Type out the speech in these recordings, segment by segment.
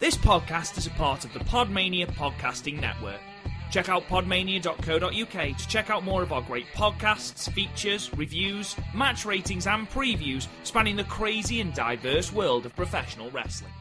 This podcast is a part of the PodMania podcasting network. Check out podmania.co.uk to check out more of our great podcasts, features, reviews, match ratings and previews spanning the crazy and diverse world of professional wrestling.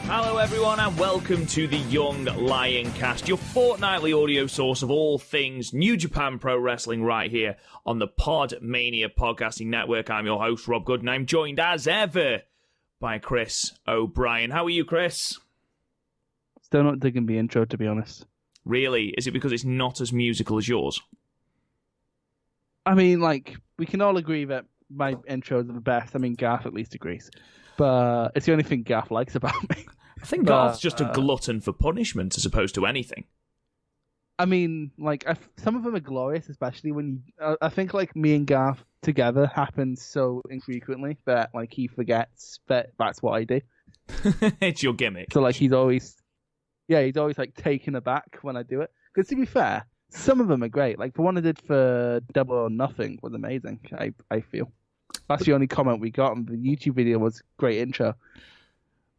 Hello everyone and welcome to the Young Lion Cast, your fortnightly audio source of all things New Japan Pro Wrestling right here on the PodMania podcasting network. I'm your host Rob Good and I'm joined as ever by Chris O'Brien. How are you, Chris? Still not digging the intro, to be honest. Really? Is it because it's not as musical as yours? I mean, like, we can all agree that my intros are the best. I mean, Garth at least agrees. But it's the only thing Garth likes about me. I think Garth's just a glutton for punishment as opposed to anything. I mean, like, some of them are glorious, especially when you... I think, like, me and Garth together happens so infrequently that, like, he forgets that that's what I do. It's your gimmick. So, like, he's always, like, taken aback when I do it. Because, to be fair, some of them are great. Like, the one I did for Double or Nothing was amazing, I feel. That's the only comment we got on the YouTube video was great intro.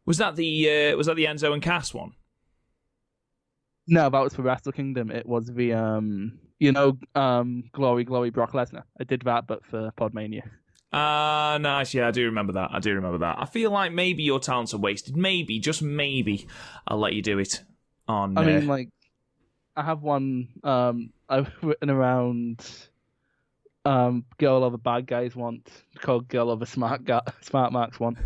Was that the Enzo and Cass one? No, that was for Wrestle Kingdom. It was the Glory Brock Lesnar. I did that, but for PodMania. Nice. Yeah, I do remember that. I feel like maybe your talents are wasted. Maybe, just maybe, I'll let you do it on. I mean, like, I have one. I've written around. Girl Over Bad Guys want called Girl Over Smart Marks want.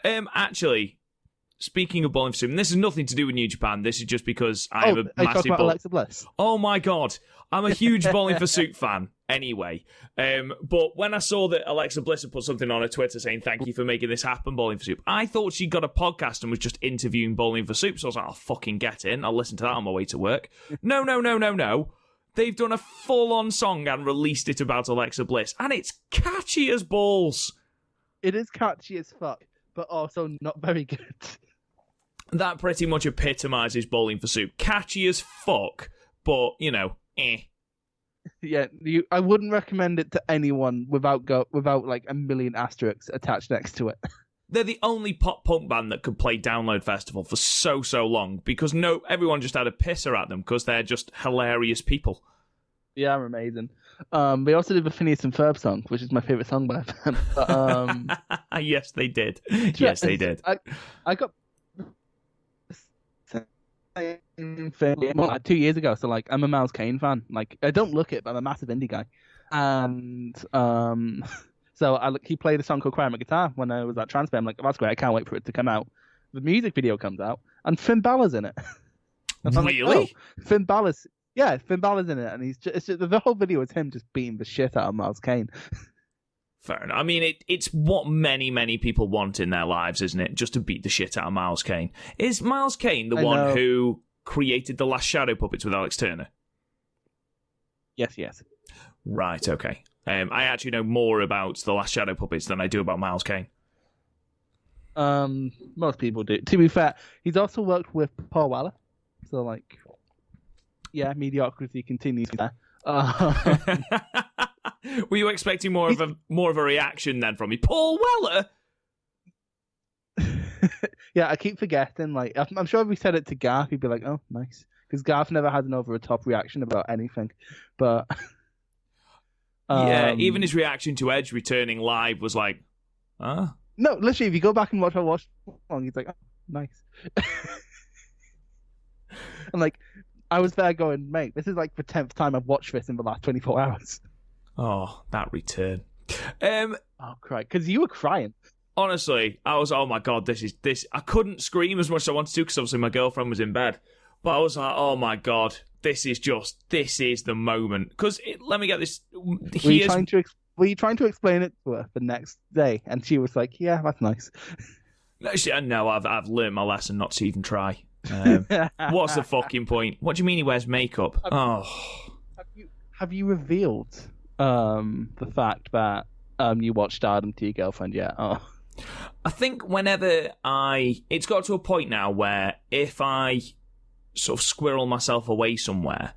Actually, speaking of Bowling for Soup, and this has nothing to do with New Japan. This is just because I am a massive Alexa Bliss. Oh my god, I'm a huge Bowling for Soup fan. Anyway, but when I saw that Alexa Bliss had put something on her Twitter saying thank you for making this happen, Bowling for Soup, I thought she got a podcast and was just interviewing Bowling for Soup. So I was like, I'll fucking get in. I'll listen to that on my way to work. No. They've done a full-on song and released it about Alexa Bliss, and it's catchy as balls. It is catchy as fuck, but also not very good. That pretty much epitomizes Bowling for Soup. Catchy as fuck, but, eh. Yeah, I wouldn't recommend it to anyone without like a million asterisks attached next to it. They're the only pop-punk band that could play Download Festival for so long because everyone just had a pisser at them because they're just hilarious people. Yeah, I'm amazing. They also did the Phineas and Ferb song, which is my favourite song by them. But, yes, they did. Yes, they did. I got same thing 2 years ago, so like I'm a Miles Kane fan. Like I don't look it, but I'm a massive indie guy. And so he played a song called Cry on My Guitar when I was at Transfer. I'm like, that's great, I can't wait for it to come out. The music video comes out, and Finn Balor's in it. Really? Like, oh, Finn Balor's in it, and it's just the whole video is him just beating the shit out of Miles Kane. Fair enough. I mean, it's what many people want in their lives, isn't it? Just to beat the shit out of Miles Kane. Is Miles Kane the one who created the Last Shadow Puppets with Alex Turner? Yes. Right, okay. I actually know more about the Last Shadow Puppets than I do about Miles Kane. Most people do. To be fair, he's also worked with Paul Weller. So, like, yeah, mediocrity continues there. Were you expecting more of a reaction then from me? Paul Weller? Yeah, I keep forgetting. Like, I'm sure if we said it to Garth, he'd be like, "Oh, nice," because Garth never had an over-the-top reaction about anything. But yeah, even his reaction to Edge returning live was like, "Huh?" No, literally, if you go back and watch long, he's like, "Oh, nice." And like, I was there going, "Mate, this is like the 10th time I've watched this in the last 24 hours." Oh, that return. Oh, cry. Because you were crying. Honestly, I was, oh my God, this. I couldn't scream as much as I wanted to because obviously my girlfriend was in bed. But I was like, oh my God, this is the moment. Because let me get this. Were you trying to explain it to her the next day? And she was like, yeah, that's nice. No, I've learned my lesson not to even try. What's the fucking point? What do you mean he wears makeup? Have you revealed the fact that you watched Stardom to your girlfriend yet? Oh. I think it's got to a point now where if I sort of squirrel myself away somewhere,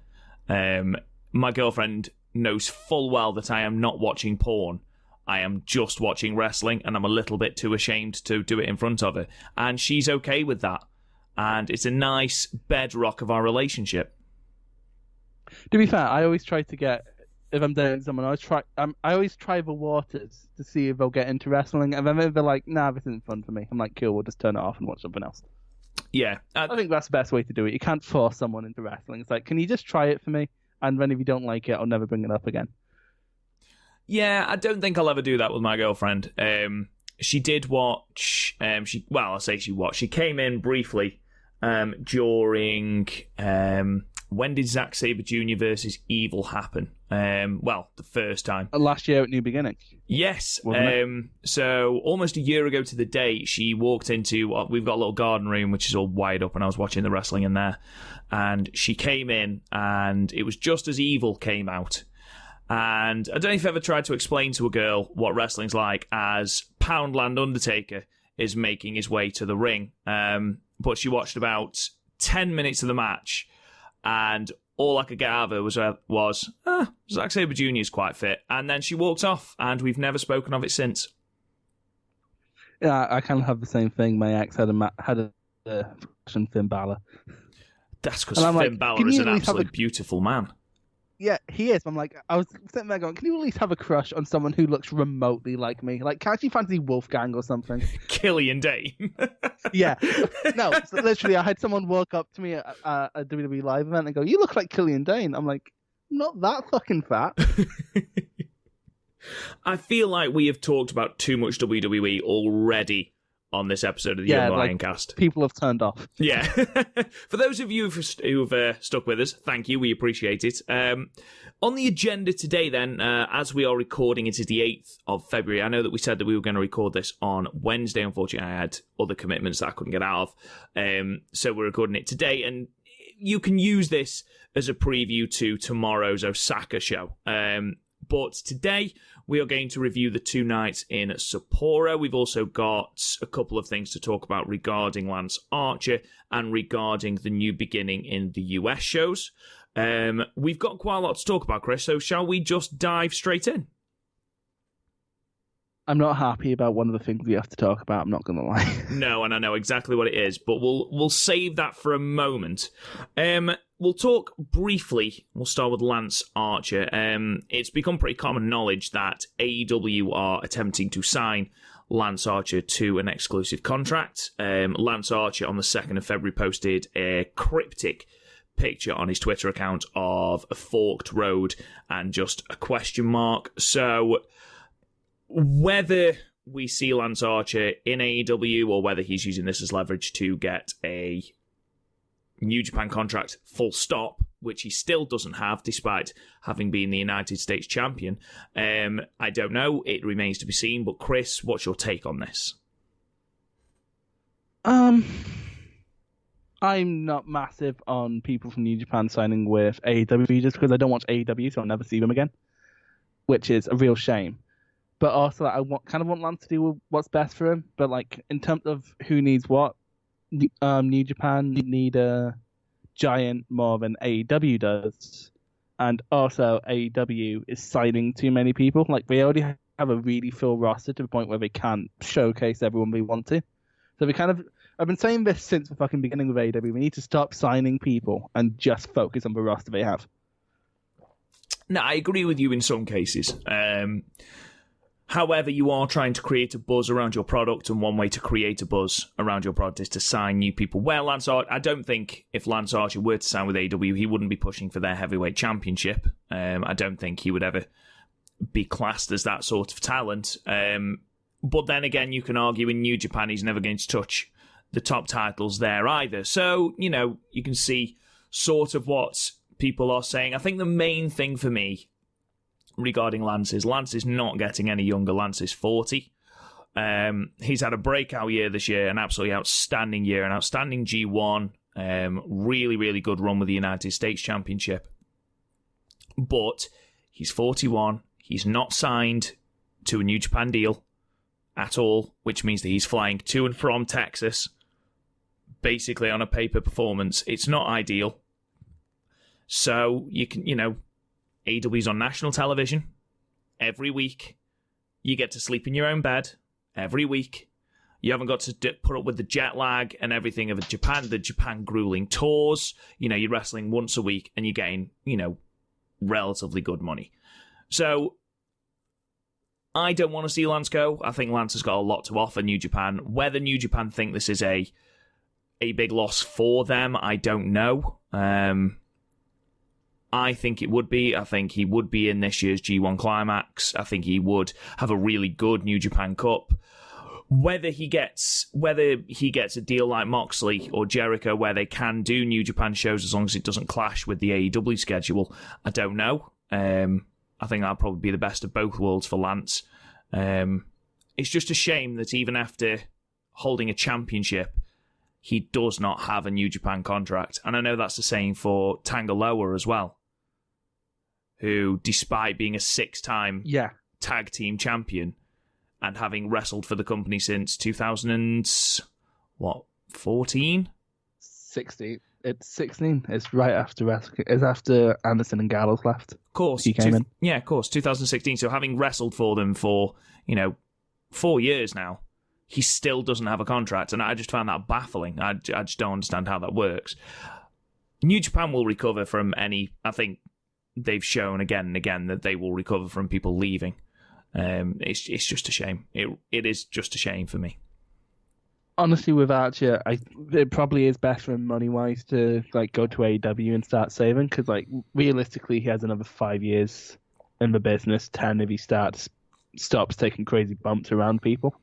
my girlfriend knows full well that I am not watching porn. I am just watching wrestling, and I'm a little bit too ashamed to do it in front of her. And she's okay with that. And it's a nice bedrock of our relationship. To be fair, I always try to get, if I'm dating someone, I always try the waters to see if they'll get into wrestling. And then they're like, nah, this isn't fun for me. I'm like, cool, we'll just turn it off and watch something else. Yeah. I think that's the best way to do it. You can't force someone into wrestling. It's like, can you just try it for me? And then if you don't like it, I'll never bring it up again. Yeah, I don't think I'll ever do that with my girlfriend. She did watch. She came in briefly during. When did Zack Sabre Jr. versus Evil happen? The first time. Last year at New Beginning. Yes. So almost a year ago to the day, she walked into. We've got a little garden room which is all wired up, and I was watching the wrestling in there. And she came in, and it was just as Evil came out. And I don't know if you've ever tried to explain to a girl what wrestling's like as Poundland Undertaker is making his way to the ring. But she watched about 10 minutes of the match, and all I could get out of her was Zack Sabre Jr. is quite fit. And then she walked off, and we've never spoken of it since. Yeah, I kind of have the same thing. My ex had a Finn Balor. That's because Finn Balor is an absolutely beautiful man. Yeah, he is. I'm like, I was sitting there going, can you at least have a crush on someone who looks remotely like me? Like, can't you fancy Wolfgang or something? Killian Dane. Yeah. No, so literally, I had someone walk up to me at a WWE Live event and go, you look like Killian Dane. I'm like, I'm not that fucking fat. I feel like we have talked about too much WWE already on this episode of the Young Lion Cast. People have turned off. Yeah. For those of you who've stuck with us, thank you. We appreciate it. On the agenda today, then, as we are recording, it is the 8th of February. I know that we said that we were going to record this on Wednesday. Unfortunately, I had other commitments that I couldn't get out of. So we're recording it today, and you can use this as a preview to tomorrow's Osaka show. But today, we are going to review the 2 nights in Sapporo. We've also got a couple of things to talk about regarding Lance Archer and regarding the New Beginning in the US shows. We've got quite a lot to talk about, Chris, so shall we just dive straight in? I'm not happy about one of the things we have to talk about, I'm not going to lie. No, and I know exactly what it is, but we'll save that for a moment. We'll talk briefly. We'll start with Lance Archer. It's become pretty common knowledge that AEW are attempting to sign Lance Archer to an exclusive contract. Lance Archer on the 2nd of February posted a cryptic picture on his Twitter account of a forked road and just a question mark. So whether we see Lance Archer in AEW or whether he's using this as leverage to get a New Japan contract full stop, which he still doesn't have despite having been the United States champion, I don't know. It remains to be seen. But Chris, what's your take on this? I'm not massive on people from New Japan signing with AEW just because I don't watch AEW, so I'll never see them again, which is a real shame. But also, I kind of want Lance to do what's best for him. But like in terms of who needs what, New Japan need a giant more than AEW does, and also AEW is signing too many people. Like they already have a really full roster to the point where they can't showcase everyone they want to. So I've been saying this since the fucking beginning of AEW. We need to stop signing people and just focus on the roster they have. No, I agree with you in some cases. However, you are trying to create a buzz around your product, and one way to create a buzz around your product is to sign new people. Well, Lance Archer, I don't think if Lance Archer were to sign with AEW, he wouldn't be pushing for their heavyweight championship. I don't think he would ever be classed as that sort of talent. But then again, you can argue in New Japan he's never going to touch the top titles there either. So, you can see sort of what people are saying. I think the main thing for me regarding Lance is not getting any younger. Lance is 40. He's had a breakout year this year, an absolutely outstanding year, an outstanding G1. Really, really good run with the United States Championship. But he's 41. He's not signed to a New Japan deal at all, which means that he's flying to and from Texas, basically on a paper performance. It's not ideal. So you can, AEW's on national television every week. You get to sleep in your own bed every week. You haven't got to put up with the jet lag and everything of the Japan grueling tours. You're wrestling once a week and you're getting, relatively good money. So I don't want to see Lance go. I think Lance has got a lot to offer New Japan. Whether New Japan think this is a big loss for them, I don't know. I think it would be. I think he would be in this year's G1 Climax. I think he would have a really good New Japan Cup. Whether he gets a deal like Moxley or Jericho where they can do New Japan shows as long as it doesn't clash with the AEW schedule, I don't know. I think that'll probably be the best of both worlds for Lance. It's just a shame that even after holding a championship, he does not have a New Japan contract. And I know that's the same for Tanga Loa as well, who, despite being a 6-time tag team champion and having wrestled for the company since 2014? 16. It's 16. It's right after it's after Anderson and Gallows left. Of course. He came in. Yeah, of course. 2016. So having wrestled for them for, 4 years now, he still doesn't have a contract. And I just found that baffling. I just don't understand how that works. New Japan will recover from I think they've shown again and again that they will recover from people leaving. It's just a shame. It is just a shame for me. Honestly, with Archer, it probably is best for him money-wise to go to AEW and start saving, because realistically, he has another 5 years in the business, 10 if he stops taking crazy bumps around people.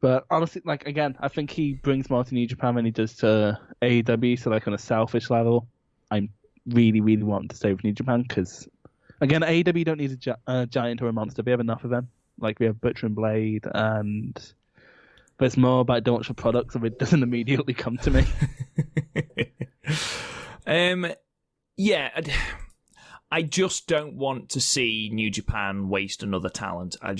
But honestly, again, I think he brings more to New Japan than he does to AEW. So on a selfish level, I'm really, really wanting to stay with New Japan because, again, AEW don't need a giant or a monster. We have enough of them. We have Butcher and Blade and. But it's more about don't for products, so it doesn't immediately come to me. I just don't want to see New Japan waste another talent. I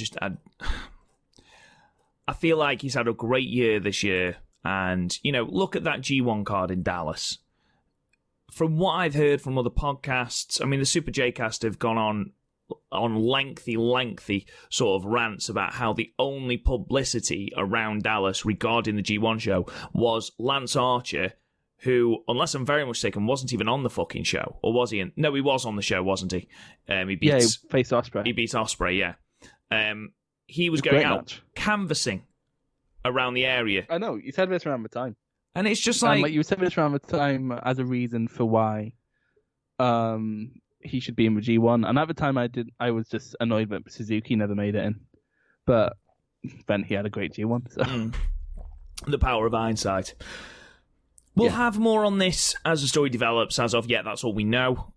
feel like he's had a great year this year, and look at that G1 card in Dallas. From what I've heard from other podcasts, the Super J-Cast have gone on lengthy sort of rants about how the only publicity around Dallas regarding the G1 show was Lance Archer, who, unless I'm very much mistaken, wasn't even on the fucking show. Or was he? No, he was on the show, wasn't he? He faced Ospreay. He beat Ospreay, yeah. He was going out canvassing around the area. I know, you said this around the time. And it's just you said this around the time as a reason for why he should be in the G1, and at the time I was just annoyed that Suzuki never made it in, but then he had a great G1. So the power of hindsight. We'll have more on this as the story develops. As of yet, that's all we know.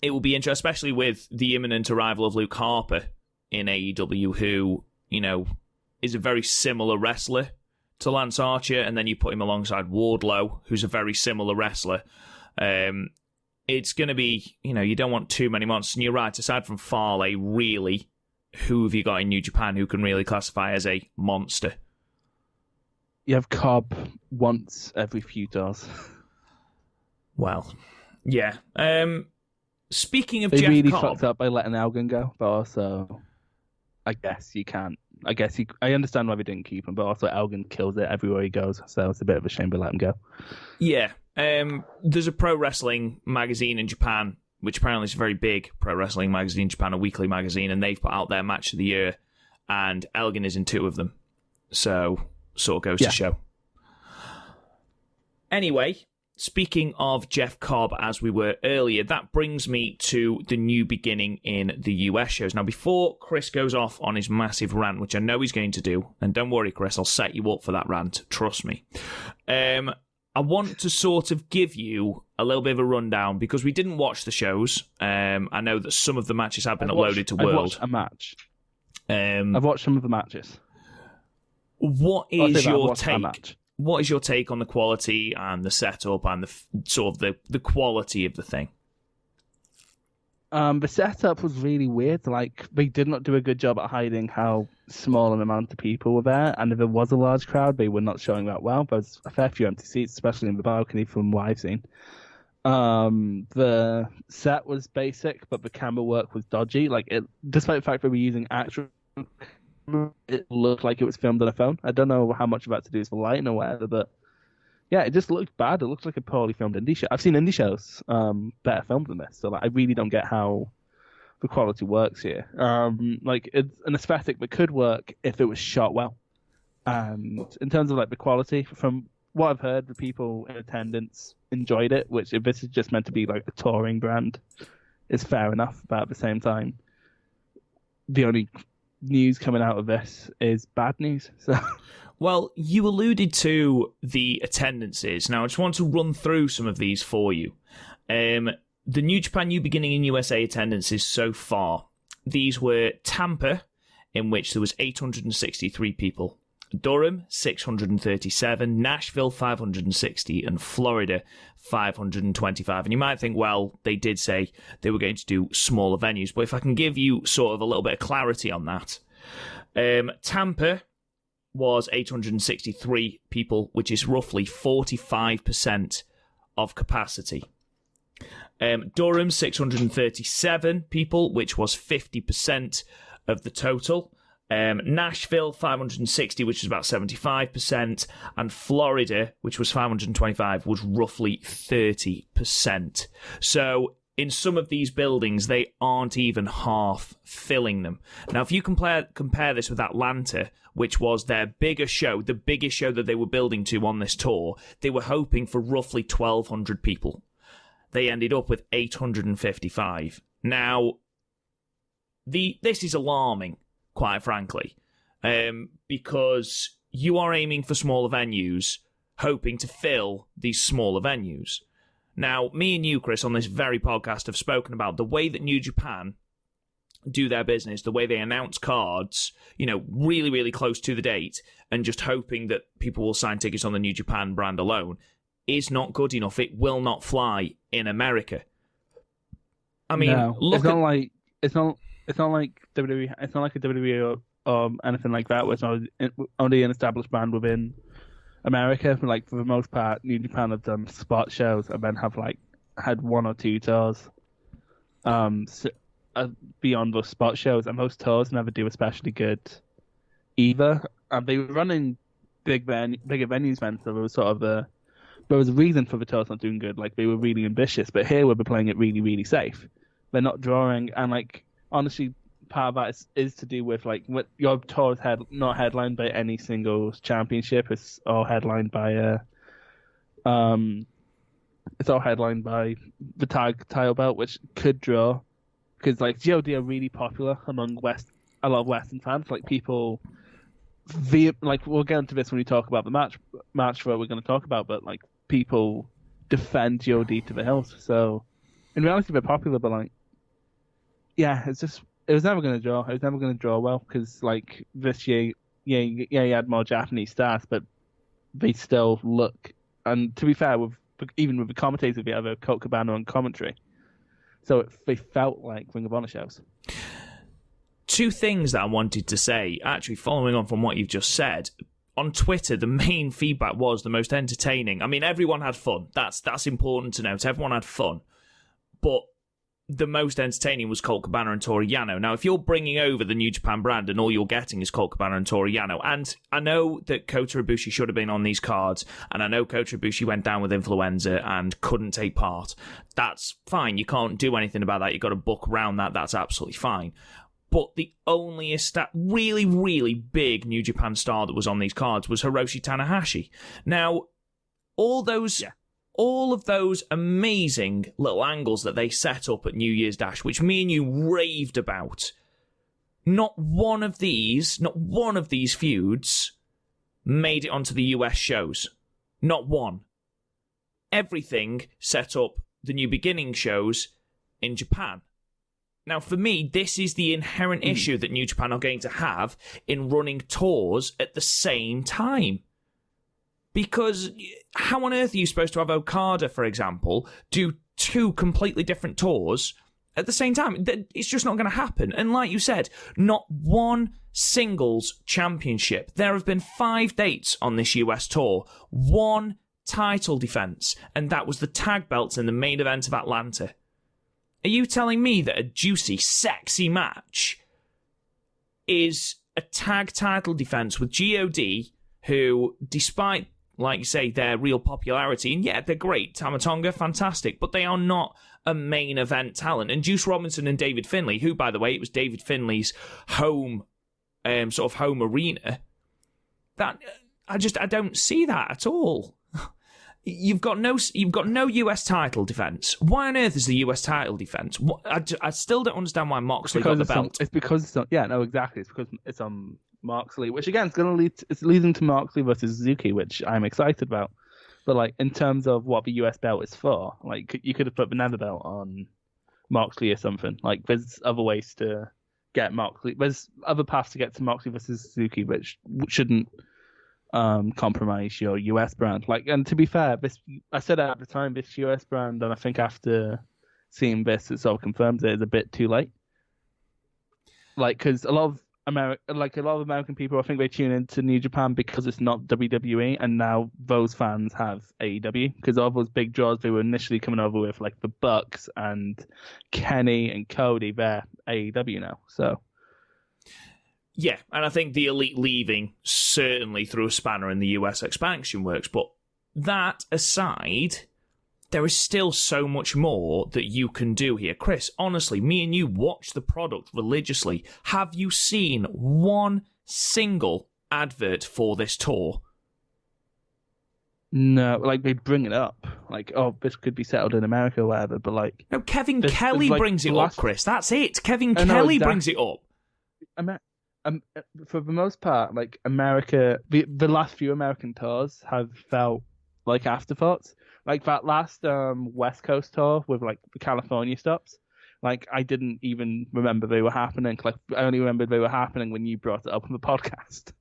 It will be interesting, especially with the imminent arrival of Luke Harper in AEW, who is a very similar wrestler to Lance Archer, and then you put him alongside Wardlow, who's a very similar wrestler. It's going to be, you don't want too many monsters. And you're right, aside from Farley, really, who have you got in New Japan who can really classify as a monster? You have Cobb once every few doors. Well, yeah. Speaking of Jeff Cobb... They really fucked up by letting Elgin go, but also, I guess you can't. I understand why they didn't keep him, but also Elgin kills it everywhere he goes, so it's a bit of a shame to let him go. Yeah. There's a pro wrestling magazine in Japan, which apparently is a very big pro wrestling magazine in Japan, a weekly magazine, and they've put out their match of the year, and Elgin is in 2 of them. So, sort of goes to show. Anyway, speaking of Jeff Cobb, as we were earlier, that brings me to the new beginning in the US shows. Now, before Chris goes off on his massive rant, which I know he's going to do, and don't worry, Chris, I'll set you up for that rant, trust me. I want to sort of give you a little bit of a rundown because we didn't watch the shows. I know that some of the matches have been uploaded to World. I've watched a match. I've watched some of the matches. What is your take what is your take on the quality and the setup and the quality of the thing? The setup was really weird. Like, they did not do a good job at hiding how small an amount of people were there, and if there was a large crowd, they were not showing that well. There was a fair few empty seats, especially in the balcony from what I've seen. The set was basic, but the camera work was dodgy. Like, despite the fact that we were using actual, it looked like it was filmed on a phone. I don't know how much of that to do with the lighting or whatever, but yeah, it just looked bad. It looked like a poorly filmed indie show. I've seen indie shows better filmed than this, so like, I really don't get how the quality works here. Like, it's an aesthetic that could work if it was shot well. And in terms of like the quality, from what I've heard, the people in attendance enjoyed it, which if this is just meant to be like a touring brand, is fair enough. But at the same time, the only news coming out of this is bad news. So. Well, you alluded to the attendances. Now, I just want to run through some of these for you. The New Japan New Beginning in USA attendances so far. These were Tampa, in which there was 863 people. Durham, 637, Nashville, 560, and Florida, 525. And you might think, well, they did say they were going to do smaller venues. But if I can give you sort of a little bit of clarity on that. Tampa was 863 people, which is roughly 45% of capacity. Durham, 637 people, which was 50% of the total. Nashville, 560, which is about 75%. And Florida, which was 525, was roughly 30%. So in some of these buildings, they aren't even half filling them. Now, if you compare this with Atlanta, which was their bigger show, the biggest show that they were building to on this tour, they were hoping for roughly 1,200 people. They ended up with 855. Now, this is alarming, quite frankly, because you are aiming for smaller venues, hoping to fill these smaller venues. Now, me and you, Chris, on this very podcast have spoken about the way that New Japan do their business, the way they announce cards, really, really close to the date, and just hoping that people will sign tickets on the New Japan brand alone, is not good enough. It will not fly in America. I mean, no, it's not like WWE. It's not like a WWE or anything like that, where it's only an established brand within America. Like, for the most part, New Japan have done spot shows and then have like had one or two tours beyond those spot shows, and most tours never do especially good either. They were running bigger venues then, so there was sort of there was a reason for the tours not doing good. Like, they were really ambitious, but here we're playing it really, really safe. They're not drawing, and like, honestly, part of that is to do with like what your tour is not headlined by any single championship. It's all headlined by the tag title belt, which could draw, because like GOD are really popular among a lot of Western fans. Like, people, like, we'll get into this when we talk about the match that we're going to talk about, but like, people defend GOD to the hills. So in reality, they're popular, but like, yeah, it was never going to draw. It was never going to draw well, because like this year, you had more Japanese stars, but they still look. And to be fair, even with the commentators, we have a Colt Cabana on commentary, so they felt like Ring of Honor shows. Two things that I wanted to say, actually, following on from what you've just said. On Twitter, the main feedback was the most entertaining. I mean, everyone had fun. That's important to note. Everyone had fun, but the most entertaining was Colt Cabana and Toru Yano. Now, if you're bringing over the New Japan brand and all you're getting is Colt Cabana and Toru Yano, and I know that Kota Ibushi should have been on these cards, and I know Kota Ibushi went down with influenza and couldn't take part. That's fine. You can't do anything about that. You've got to book around that. That's absolutely fine. But the only really, really big New Japan star that was on these cards was Hiroshi Tanahashi. Now, all of those amazing little angles that they set up at New Year's Dash, which me and you raved about, not one of these feuds made it onto the US shows. Not one. Everything set up the New Beginning shows in Japan. Now, for me, this is the inherent issue that New Japan are going to have in running tours at the same time. Because how on earth are you supposed to have Okada, for example, do 2 completely different tours at the same time? It's just not going to happen. And like you said, not one singles championship. There have been 5 dates on this US tour. 1 title defense, and that was the tag belts in the main event of Atlanta. Are you telling me that a juicy, sexy match is a tag title defense with GOD, who, despite, like you say, their real popularity, and yeah, they're great, Tama Tonga, fantastic, but they are not a main event talent. And Juice Robinson and David Finlay, who, by the way, it was David Finlay's home arena, that I don't see that at all. You've got no US title defense. Why on earth is the US title defense? I still don't understand why Moxley got the belt. It's because it's on, yeah, no, exactly. It's because it's on Moxley, which again is going to it's leading to Moxley versus Suzuki, which I'm excited about. But like in terms of what the US belt is for, like you could have put another belt on Moxley or something. Like there's other ways to get Moxley. There's other paths to get to Moxley versus Suzuki, which shouldn't compromise your US brand. Like, and to be fair, I said at the time, this US brand, and I think after seeing this, it sort of confirms it is a bit too late. Like, because a lot of American people, I think they tune into New Japan because it's not WWE, and now those fans have AEW because all those big draws they were initially coming over with, like the Bucks and Kenny and Cody, they're AEW now. So. Yeah, and I think the Elite leaving certainly threw a spanner in the US expansion works. But that aside, there is still so much more that you can do here. Chris, honestly, me and you watch the product religiously. Have you seen one single advert for this tour? No, like they bring it up. Like, oh, this could be settled in America or whatever, but like... No, Kevin Kelly brings it up, Chris. That's it. Kevin Kelly brings it up. For the most part, like America, the last few American tours have felt like afterthoughts. Like that last West Coast tour with like the California stops. Like I didn't even remember they were happening. Like I only remembered they were happening when you brought it up on the podcast.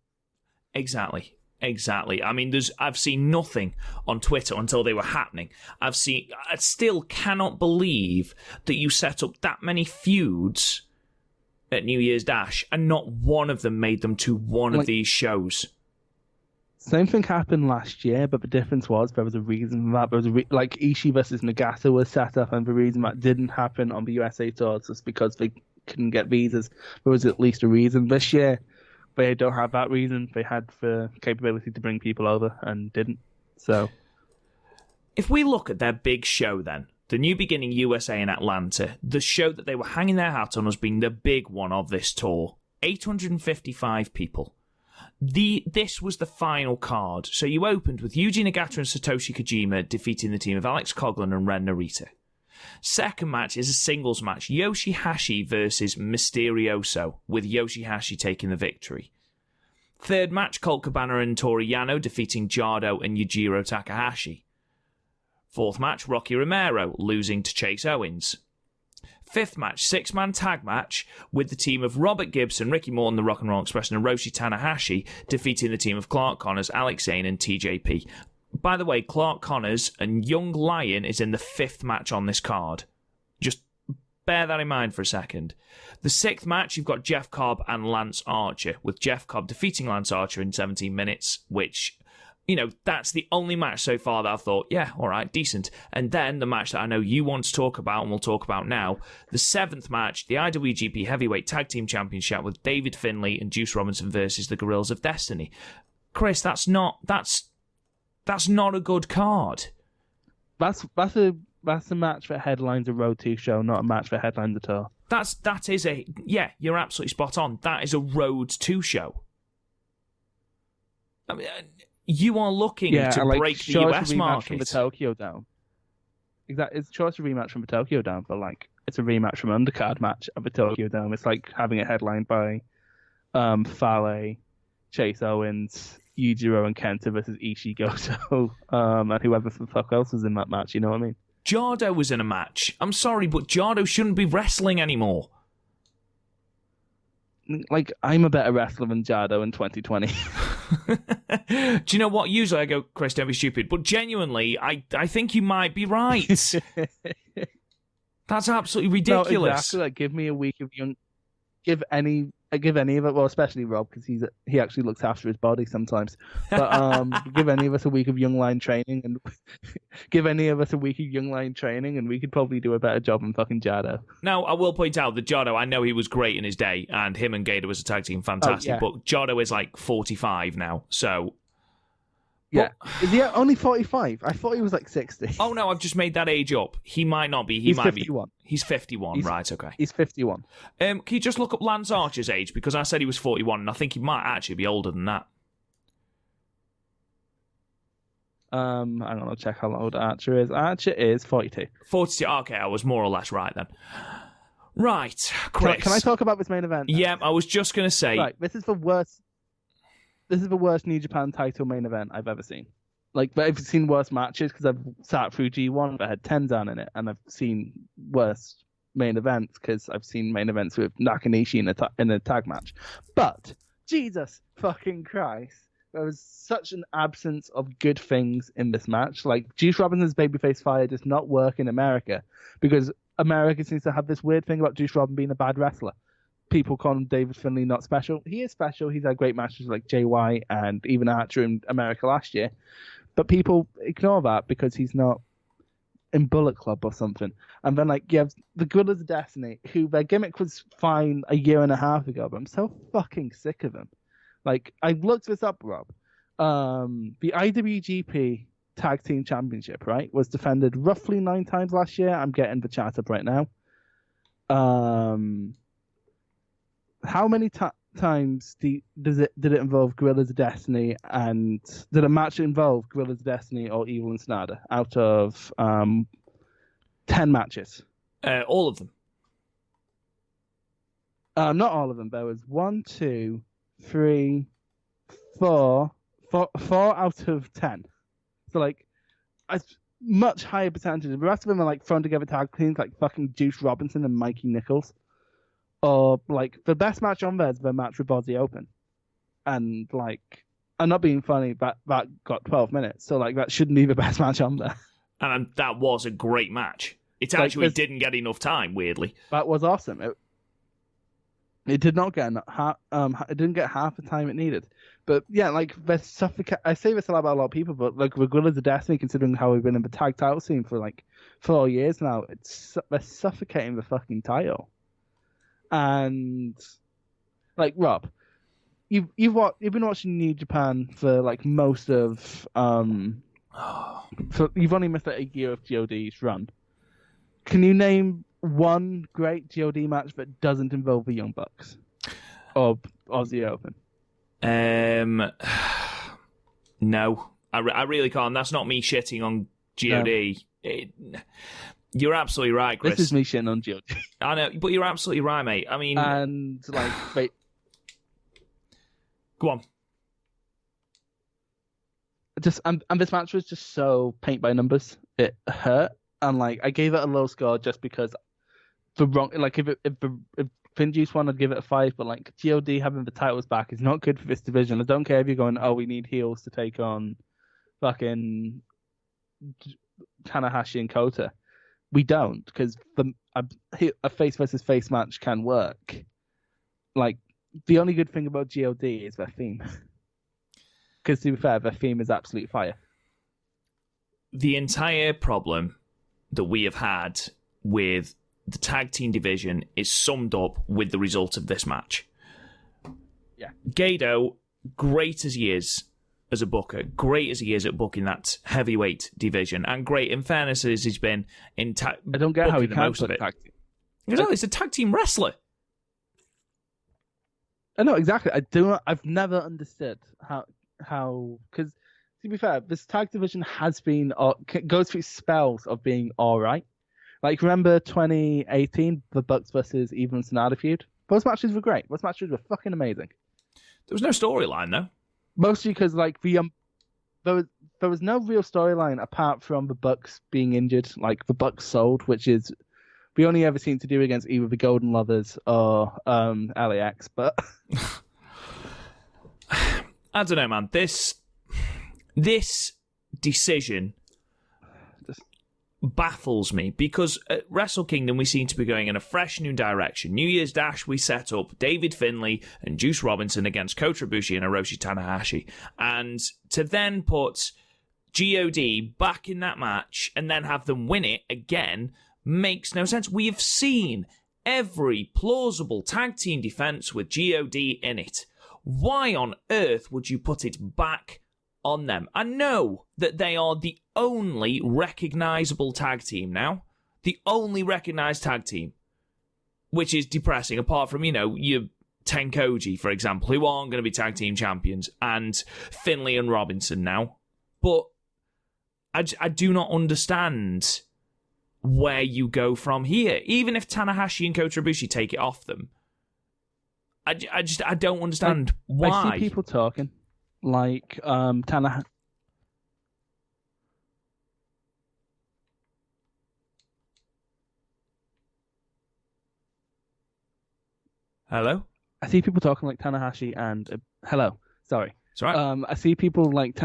Exactly. I mean, I've seen nothing on Twitter until they were happening. I still cannot believe that you set up that many feuds at New Year's Dash, and not one of them made them to one of these shows. Same thing happened last year, but the difference was there was a reason for that. There was like Ishii versus Nagata was set up, and the reason that didn't happen on the USA tours was because they couldn't get visas. There was at least a reason. This year, they don't have that reason. They had the capability to bring people over and didn't. So, if we look at their big show then, the New Beginning USA in Atlanta, the show that they were hanging their hat on as being the big one of this tour, 855 people. This was the final card. So you opened with Yuji Nagata and Satoshi Kojima defeating the team of Alex Coughlin and Ren Narita. Second match is a singles match, Yoshihashi versus Mysterioso, with Yoshihashi taking the victory. Third match, Colt Cabana and Toru Yano defeating Jado and Yujiro Takahashi. Fourth match, Rocky Romero losing to Chase Owens. Fifth match, 6-man tag match with the team of Robert Gibson, Ricky Morton, the Rock and Roll Express, and Hiroshi Tanahashi defeating the team of Clark Connors, Alex Zane, and TJP. By the way, Clark Connors and Young Lion is in the 5th match on this card. Just bear that in mind for a second. The 6th match, you've got Jeff Cobb and Lance Archer, with Jeff Cobb defeating Lance Archer in 17 minutes, which... You know, that's the only match so far that I've thought, yeah, all right, decent. And then the match that I know you want to talk about and we'll talk about now, the 7th match, the IWGP Heavyweight Tag Team Championship with David Finlay and Juice Robinson versus the Guerrillas of Destiny. Chris, that's not a good card. That's a match that headlines a Road 2 show, not a match that headlines a tour. Yeah, you're absolutely spot on. That is a Road 2 show. I mean, you are looking to break the US market. From the Tokyo Dome. Exactly, it's a choice of rematch from the Tokyo Dome, but like it's a rematch from an undercard match at the Tokyo Dome. It's like having it headlined by Fale, Chase Owens, Yujiro and Kenta versus Ishii, Goto, and whoever the fuck else was in that match. You know what I mean? Jado was in a match. I'm sorry, but Jado shouldn't be wrestling anymore. Like, I'm a better wrestler than Jado in 2020. Do you know what? Usually I go, Chris, don't be stupid. But genuinely, I think you might be right. That's absolutely ridiculous. No, exactly. Like, give me a week of young. Give any of it. Well, especially Rob, because he actually looks after his body sometimes. But give any of us a week of young line training, and we could probably do a better job than fucking Jado. Now, I will point out that Jado, I know he was great in his day, and him and Gator was a tag team, fantastic. Oh, yeah. But Jado is like 45 now, so. Yeah, is he only 45? I thought he was like 60. Oh no, I've just made that age up. He might not be. He's 51. He's 51, right? Okay. He's 51. Can you just look up Lance Archer's age, because I said he was 41, and I think he might actually be older than that. I'm gonna check how old Archer is. Archer is 42. 42. Okay, I was more or less right then. Right, Chris. Can I talk about this main event? Yeah, I was just gonna say. Right, this is the worst New Japan title main event I've ever seen. Like, but I've seen worse matches because I've sat through G1 that had 10 down in it, and I've seen worse main events because I've seen main events with Nakanishi in a tag match. But Jesus fucking Christ, there was such an absence of good things in this match. Like, Juice Robinson's babyface fire does not work in America because America seems to have this weird thing about Juice Robinson being a bad wrestler. People call him David Finlay not special. He is special. He's had great matches like JY and even Archer in America last year. But people ignore that because he's not in Bullet Club or something. And then, like, you have the Gorillas of Destiny, who their gimmick was fine a year and a half ago, but I'm so fucking sick of them. Like, I looked this up, Rob. The IWGP Tag Team Championship, right, was defended roughly 9 times last year. I'm getting the chart up right now. How many times did it involve Gorillas of Destiny, and did a match involve Gorillas of Destiny or Evil and Sonata out of 10 matches? All of them. Not all of them. There was 1, 2, 3, 4 out of 10. So, like, a much higher percentage. The rest of them are like thrown together tag teams like fucking Juice Robinson and Mikey Nichols. Or, like, the best match on there is the match with Aussie Open. And, like, I'm not being funny, that got 12 minutes. So, like, that shouldn't be the best match on there. And that was a great match. It actually didn't get enough time, weirdly. That was awesome. It did not get it didn't get half the time it needed. But, yeah, like, I say this a lot about a lot of people, but, like, with Gorillas of Destiny, considering how we've been in the tag title scene for, like, 4 years now, they're suffocating the fucking title. And, like, Rob, you've been watching New Japan for like most of you've only missed like a year of GOD's run. Can you name one great GOD match that doesn't involve the Young Bucks or Aussie Open? No, I really can't. That's not me shitting on GOD. No. You're absolutely right, Chris. This is me shitting on GOD. I know, but you're absolutely right, mate. I mean... And, like, wait. Go on. And this match was just so paint by numbers. It hurt. And, like, I gave it a low score just because if Finn Juice won, I'd give it a 5. But, like, GOD having the titles back is not good for this division. I don't care if you're going, we need heels to take on fucking Tanahashi and Kota. We don't, because a face versus face match can work. Like, the only good thing about GOD is their theme. Because, to be fair, their theme is absolute fire. The entire problem that we have had with the tag team division is summed up with the result of this match. Yeah. Gedo, great as he is as a booker, great as he is at booking that heavyweight division, and great in fairness as he's been in I don't get how he can't book tag team. It's a tag team wrestler. I know exactly. I've never understood how because to be fair, this tag division has been goes through spells of being all right. Like, remember 2018, the Bucks versus Evil and Sonata feud? Those matches were great. Those matches were fucking amazing. There was no storyline though. Mostly because, like, there was no real storyline apart from the Bucks being injured. Like, the Bucks sold, which is we only ever seem to do against either the Golden Lovers or LAX. But I don't know, man. This decision baffles me because at Wrestle Kingdom we seem to be going in a fresh new direction. New Year's Dash, we set up David Finlay and Juice Robinson against Kota Ibushi and Hiroshi Tanahashi, and to then put God back in that match and then have them win it again makes no sense. We have seen every plausible tag team defense with God in it. Why on earth would you put it back on them? I know that they are the only recognizable tag team now. The only recognized tag team. Which is depressing, apart from, your Tenkoji, for example, who aren't going to be tag team champions, and Finlay and Robinson now. But I do not understand where you go from here. Even if Tanahashi and Kota Ibushi take it off them, I don't understand why. I see people talking like Tanahashi. Hello? I see people talking like Tanahashi and hello. Sorry. It's all right. I see people like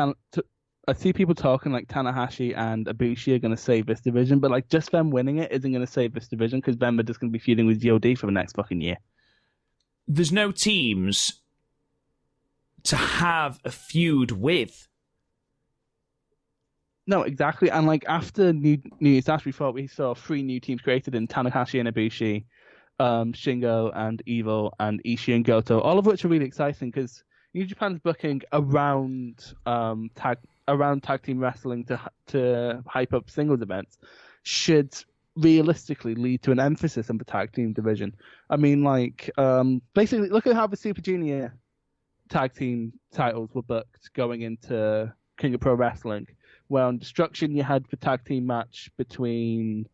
I see people talking like Tanahashi and Ibushi are going to save this division, but like just them winning it isn't going to save this division because then we're just going to be feuding with God for the next fucking year. There's no teams to have a feud with. No, exactly. And like after New Year's Dash, we saw 3 new teams created in Tanahashi and Ibushi, Shingo and Evil, and Ishii and Goto, all of which are really exciting because New Japan's booking around tag team wrestling to hype up singles events should realistically lead to an emphasis on the tag team division. I mean, like, basically, look at how the Super Junior tag team titles were booked going into King of Pro Wrestling, where on Destruction you had the tag team match between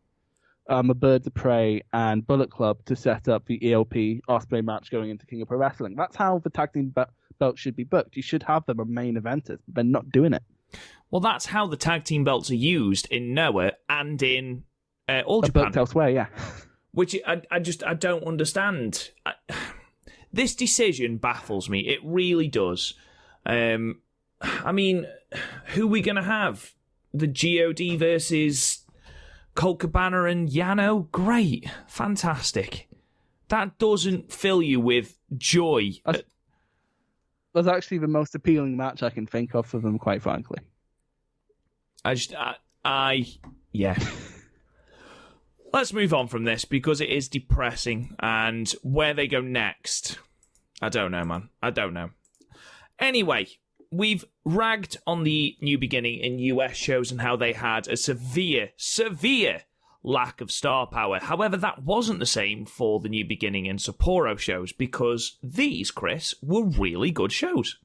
a Birds of Prey and Bullet Club to set up the ELP Ospreay match going into King of Pro Wrestling. That's how the tag team belt should be booked. You should have them as main eventers, but they're not doing it. Well, that's how the tag team belts are used in Noah and in All Japan. Booked elsewhere, yeah. Which I don't understand. This decision baffles me. It really does. I mean, who are we going to have? The God versus Colt Cabana and Yano? Great. Fantastic. That doesn't fill you with joy. That's actually the most appealing match I can think of for them, quite frankly. Yeah. Let's move on from this because it is depressing, and where they go next, I don't know, man. I don't know. Anyway, we've ragged on the New Beginning in US shows and how they had a severe lack of star power. However, that wasn't the same for the New Beginning in Sapporo shows because these, Chris, were really good shows.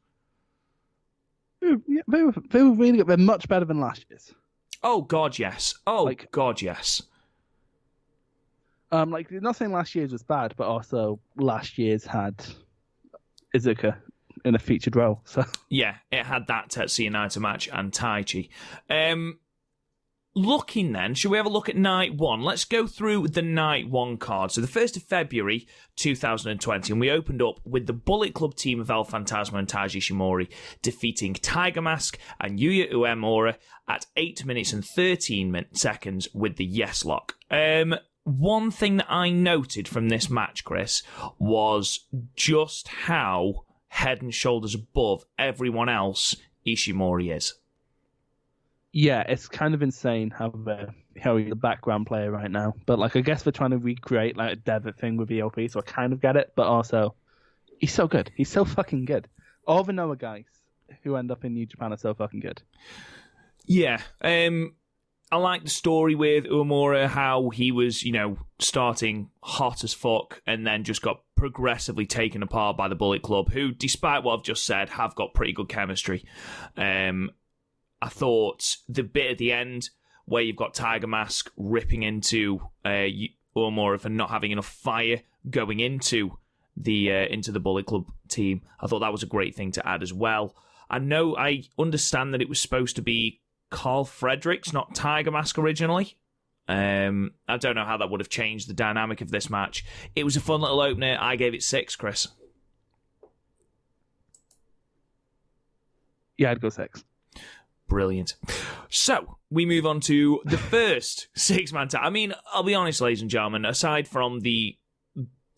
Yeah, they were really good. They're much better than last year's. Oh, God, yes. God, yes. Not saying last year's was bad, but also last year's had Izuka in a featured role. So yeah, it had that Tetsuya Naito match and Taichi. Looking then, should we have a look at night one? Let's go through the night one card. So the 1st of February 2020, and we opened up with the Bullet Club team of El Phantasmo and Taiji Shimori defeating Tiger Mask and Yuya Uemura at 8 minutes and 13 seconds with the Yes Lock. One thing that I noted from this match, Chris, was just how head and shoulders above everyone else Ishimori is. Yeah, it's kind of insane how he's a background player right now. But I guess they're trying to recreate a Devitt thing with ELP, so I kind of get it. But also, he's so good. He's so fucking good. All the Noah guys who end up in New Japan are so fucking good. Yeah, I like the story with Uemura, how he was, starting hot as fuck and then just got progressively taken apart by the Bullet Club, who, despite what I've just said, have got pretty good chemistry. I thought the bit at the end where you've got Tiger Mask ripping into Uemura for not having enough fire going into the Bullet Club team, I thought that was a great thing to add as well. I understand that it was supposed to be Carl Fredericks, not Tiger Mask originally. I don't know how that would have changed the dynamic of this match. It was a fun little opener. I gave it 6, Chris. Yeah, I'd go 6. Brilliant. So, we move on to the first six-man tag. I mean, I'll be honest, ladies and gentlemen, aside from the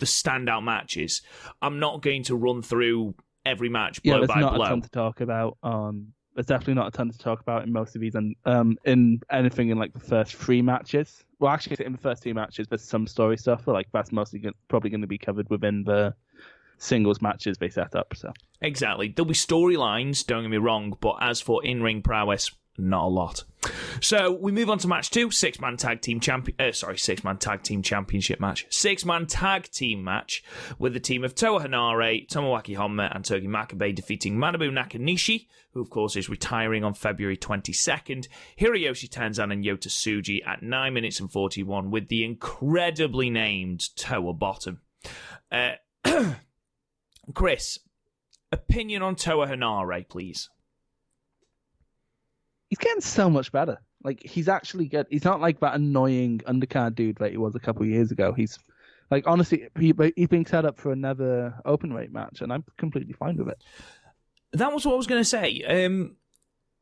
standout matches, I'm not going to run through every match blow by blow. There's not a ton to talk about. There's definitely not a ton to talk about in most of these, and in anything in like the first 3 matches. Well, actually, in the first 2 matches, there's some story stuff, but like that's mostly probably going to be covered within the singles matches they set up. So exactly, there'll be storylines. Don't get me wrong, but as for in-ring prowess, not a lot. So we move on to match 2, six-man tag team championship match. Six-man tag team match with the team of Toa Henare, Tomoaki Honma, and Togi Makabe defeating Manabu Nakanishi, who of course is retiring on February 22nd, Hiroyoshi Tenzan and Yota Tsuji at 9 minutes and 41 with the incredibly named Toa Bottom. Chris, opinion on Toa Henare, please. He's getting so much better. Like, he's actually good. He's not like that annoying undercard dude that he was a couple of years ago. He's, like, honestly, he's being set up for another open weight match, and I'm completely fine with it. That was what I was going to say.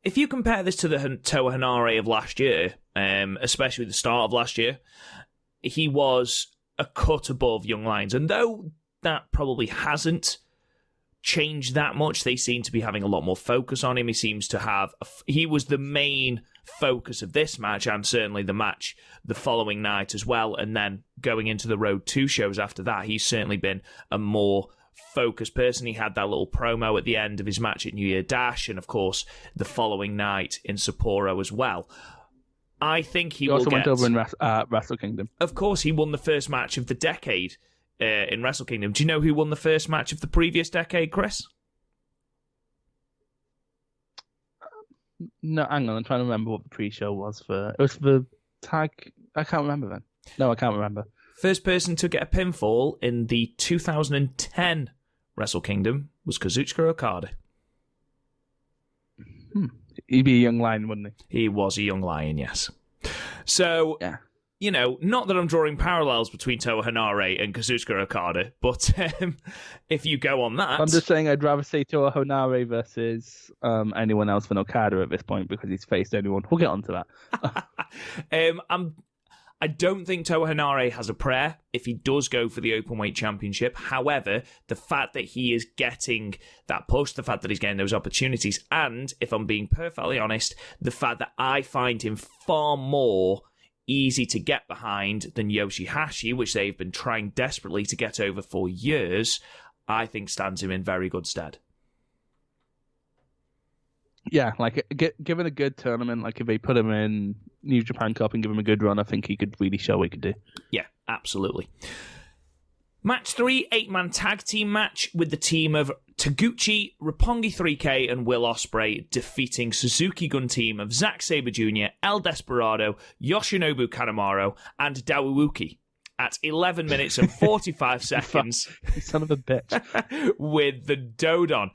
If you compare this to the Toa Henare of last year, especially the start of last year, he was a cut above Young Lions. And though that probably hasn't changed that much, they seem to be having a lot more focus on him. He seems to have he was the main focus of this match, and certainly the match the following night as well, and then going into the Road 2 shows after that, he's certainly been a more focused person. He had that little promo at the end of his match at New Year Dash, and of course the following night in Sapporo as well. I think he also went over in Wrestle Kingdom. Of course, he won the first match of the decade in Wrestle Kingdom. Do you know who won the first match of the previous decade, Chris? No, hang on. I'm trying to remember what the pre-show was for. It was the tag. I can't remember then. No, I can't remember. First person to get a pinfall in the 2010 Wrestle Kingdom was Kazuchika Okada. He'd be a young lion, wouldn't he? He was a young lion, yes. So, yeah. You know, not that I'm drawing parallels between Toa Henare and Kazuchika Okada, but if you go on that... I'm just saying I'd rather see Toa Henare versus anyone else than Okada at this point, because he's faced anyone. We'll get onto that. I don't think Toa Henare has a prayer if he does go for the Openweight Championship. However, the fact that he is getting that push, the fact that he's getting those opportunities, and, if I'm being perfectly honest, the fact that I find him far more easy to get behind than Yoshihashi, which they've been trying desperately to get over for years, I think stands him in very good stead. Yeah, like, given a good tournament, like if they put him in New Japan Cup and give him a good run, I think he could really show what he could do. Yeah, absolutely. Match 3, 8-man tag team match with the team of Taguchi, Roppongi 3K, and Will Ospreay defeating Suzuki-gun team of Zack Sabre Jr., El Desperado, Yoshinobu Kanemaru, and Dawuuki at 11 minutes and 45 seconds. Son of a bitch. With the Dodon.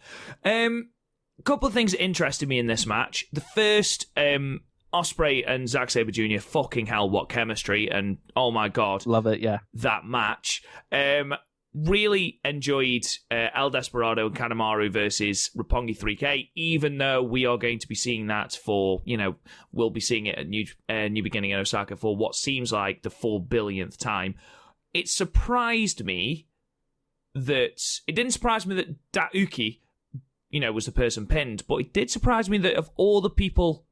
Couple of things that interested me in this match. The first, Ospreay and Zack Sabre Jr., fucking hell, what chemistry, and oh my god. Love it, yeah. That match. Really enjoyed El Desperado and Kanemaru versus Roppongi 3K, even though we are going to be seeing that for, we'll be seeing it at New Beginning in Osaka for what seems like the 4 billionth time. It surprised me that, it didn't surprise me that Dawuuki, was the person pinned, but it did surprise me that of all the people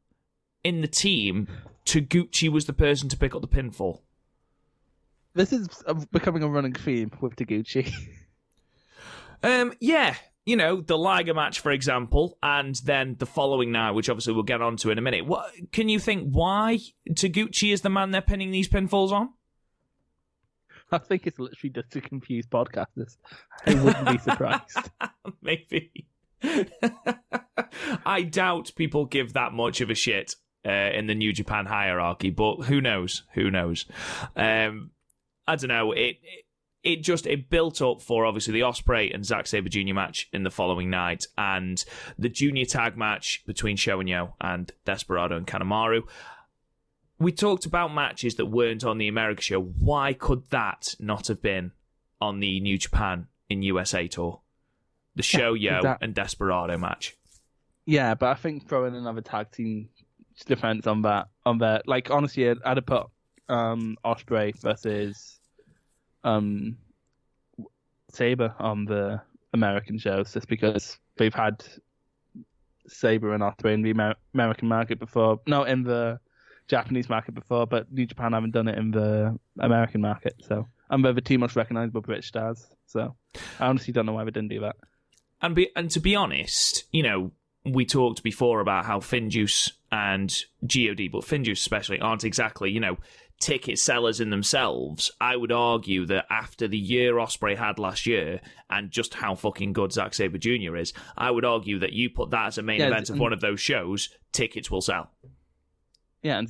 in the team, Taguchi was the person to pick up the pinfall. This is becoming a running theme with Taguchi. Yeah, the Liger match, for example, and then the following night, which obviously we'll get onto in a minute. What can you think why Taguchi is the man they're pinning these pinfalls on? I think it's literally just to confuse podcasters. I wouldn't be surprised. Maybe. I doubt people give that much of a shit in the New Japan hierarchy, but who knows? Who knows? I don't know. It built up for obviously the Ospreay and Zack Sabre Jr. match in the following night, and the junior tag match between Sho and Yo and Desperado and Kanemaru. We talked about matches that weren't on the America show. Why could that not have been on the New Japan in USA tour? The Sho Yo and Desperado match. Yeah, but I think throwing another tag team defense on there, like honestly, I'd have put Ospreay versus Saber on the American shows just because they've had Saber and Ospreay in the American market before. No, in the Japanese market before, but New Japan haven't done it in the American market. So, and they're the two most recognizable British stars. So, I honestly don't know why they didn't do that. And to be honest, we talked before about how Finjuice and GOD, but Finjuice especially, aren't exactly, ticket sellers in themselves. I would argue that after the year Ospreay had last year and just how fucking good Zack Sabre Jr. is, I would argue that you put that as a main event of one of those shows, tickets will sell. Yeah, and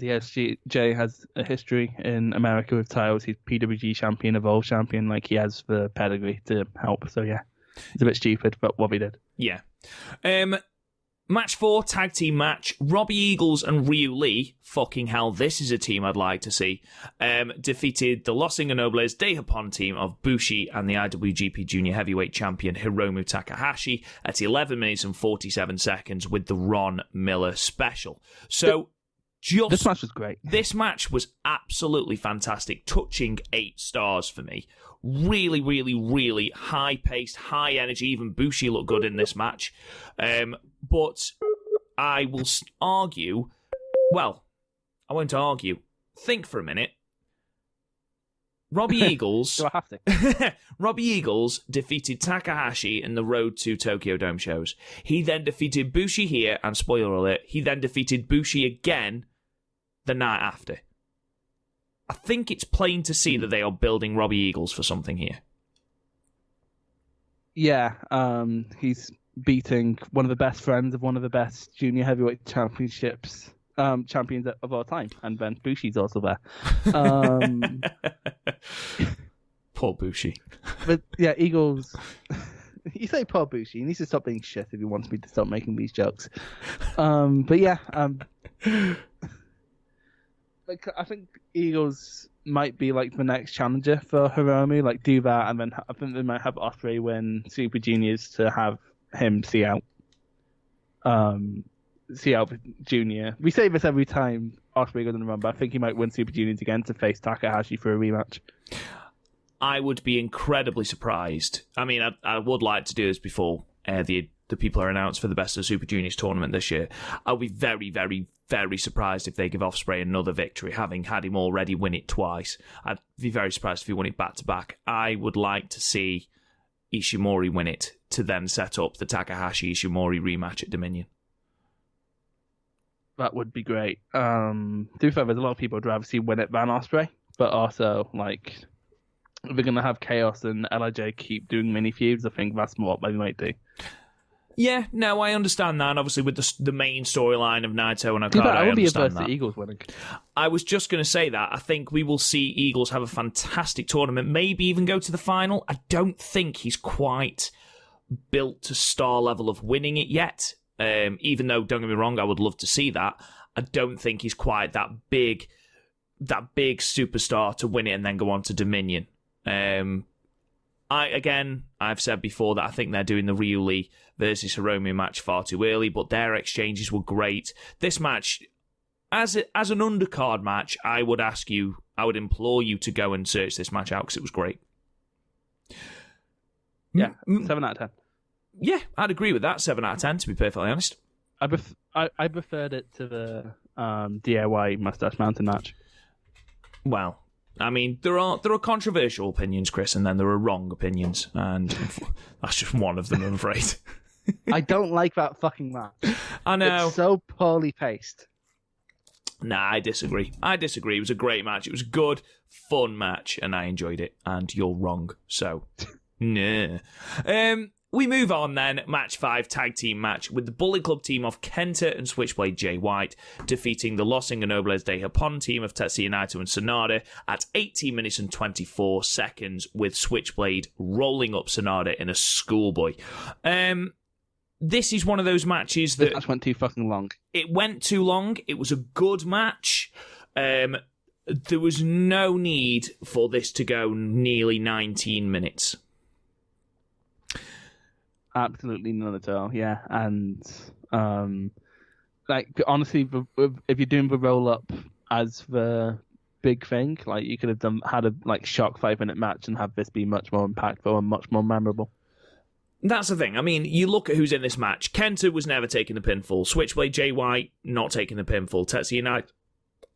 Jay has a history in America with titles. He's PWG champion, Evolve champion, like he has the pedigree to help. So yeah, it's a bit stupid, but what we did. Yeah. Match 4, tag team match. Robbie Eagles and Ryu Lee, fucking hell, this is a team I'd like to see, defeated the Los Ingonobles de Japón team of Bushi and the IWGP Junior Heavyweight Champion Hiromu Takahashi at 11 minutes and 47 seconds with the Ron Miller special. So, this match was great. This match was absolutely fantastic, touching 8 stars for me. Really, really, really high-paced, high energy. Even Bushi looked good in this match. But I will argue... Well, I won't argue. Think for a minute. Robbie Eagles... Do I have to? Robbie Eagles defeated Takahashi in the Road to Tokyo Dome shows. He then defeated Bushi here, and spoiler alert, he then defeated Bushi again the night after. I think it's plain to see that they are building Robbie Eagles for something here. Yeah, he's beating one of the best friends of one of the best junior heavyweight champions of all time, and then Bushi's also there. Poor Bushi. But yeah, Eagles. You say poor Bushi. He needs to stop being shit if he wants me to stop making these jokes. But yeah, like I think Eagles might be like the next challenger for Hiromu. Like do that, and then I think they might have Ospreay win Super Juniors to have him see out Junior. We say this every time Ospreay goes in the run, but I think he might win Super Juniors again to face Takahashi for a rematch. I would be incredibly surprised. I mean, I would like to do this before the people are announced for the Best of Super Juniors tournament this year. I'll be very, very, very surprised if they give Ospreay another victory, having had him already win it twice. I'd be very surprised if he won it back-to-back. I would like to see Ishimori win it to then set up the Takahashi-Ishimori rematch at Dominion. That would be great. To be fair, there's a lot of people who'd rather see win it than Ospreay, but also, like, if they're going to have Chaos and LIJ keep doing mini feuds, I think that's what they might do. Yeah, no, I understand that. And obviously, with the main storyline of Naito and Okada, I would be understand averse to Eagles winning. I was just going to say that. I think we will see Eagles have a fantastic tournament, maybe even go to the final. I don't think he's quite built to star level of winning it yet. Even though, don't get me wrong, I would love to see that. I don't think he's quite that big superstar to win it and then go on to Dominion. I've said before that I think they're doing the Ryu Lee versus Hiromu match far too early, but their exchanges were great. This match, as an undercard match, I would implore you to go and search this match out because it was great. Yeah, 7 out of 10. Yeah, I'd agree with that. 7 out of 10, to be perfectly honest. I preferred it to the DIY Mustache Mountain match. Well, I mean, there are controversial opinions, Chris, and then there are wrong opinions, and that's just one of them, I'm afraid. I don't like that fucking match. I know. It's so poorly paced. Nah, I disagree. It was a great match. It was a good, fun match, and I enjoyed it, and you're wrong, so, nah. We move on then, match 5, tag team match, with the Bullet Club team of Kenta and Switchblade Jay White defeating the Los Ingonobles de Japón team of Tetsuya Naito and Sanada at 18 minutes and 24 seconds, with Switchblade rolling up Sanada in a schoolboy. This is one of those matches that... This match went too fucking long. It went too long. It was a good match. There was no need for this to go nearly 19 minutes. Absolutely none at all. Yeah, and like honestly, if you're doing the roll up as the big thing, like you could have had a like shock 5 minute match and have this be much more impactful and much more memorable. That's the thing. I mean, you look at who's in this match. Kenta was never taking the pinfall. Switchblade Jay White, not taking the pinfall. Tetsuya Naito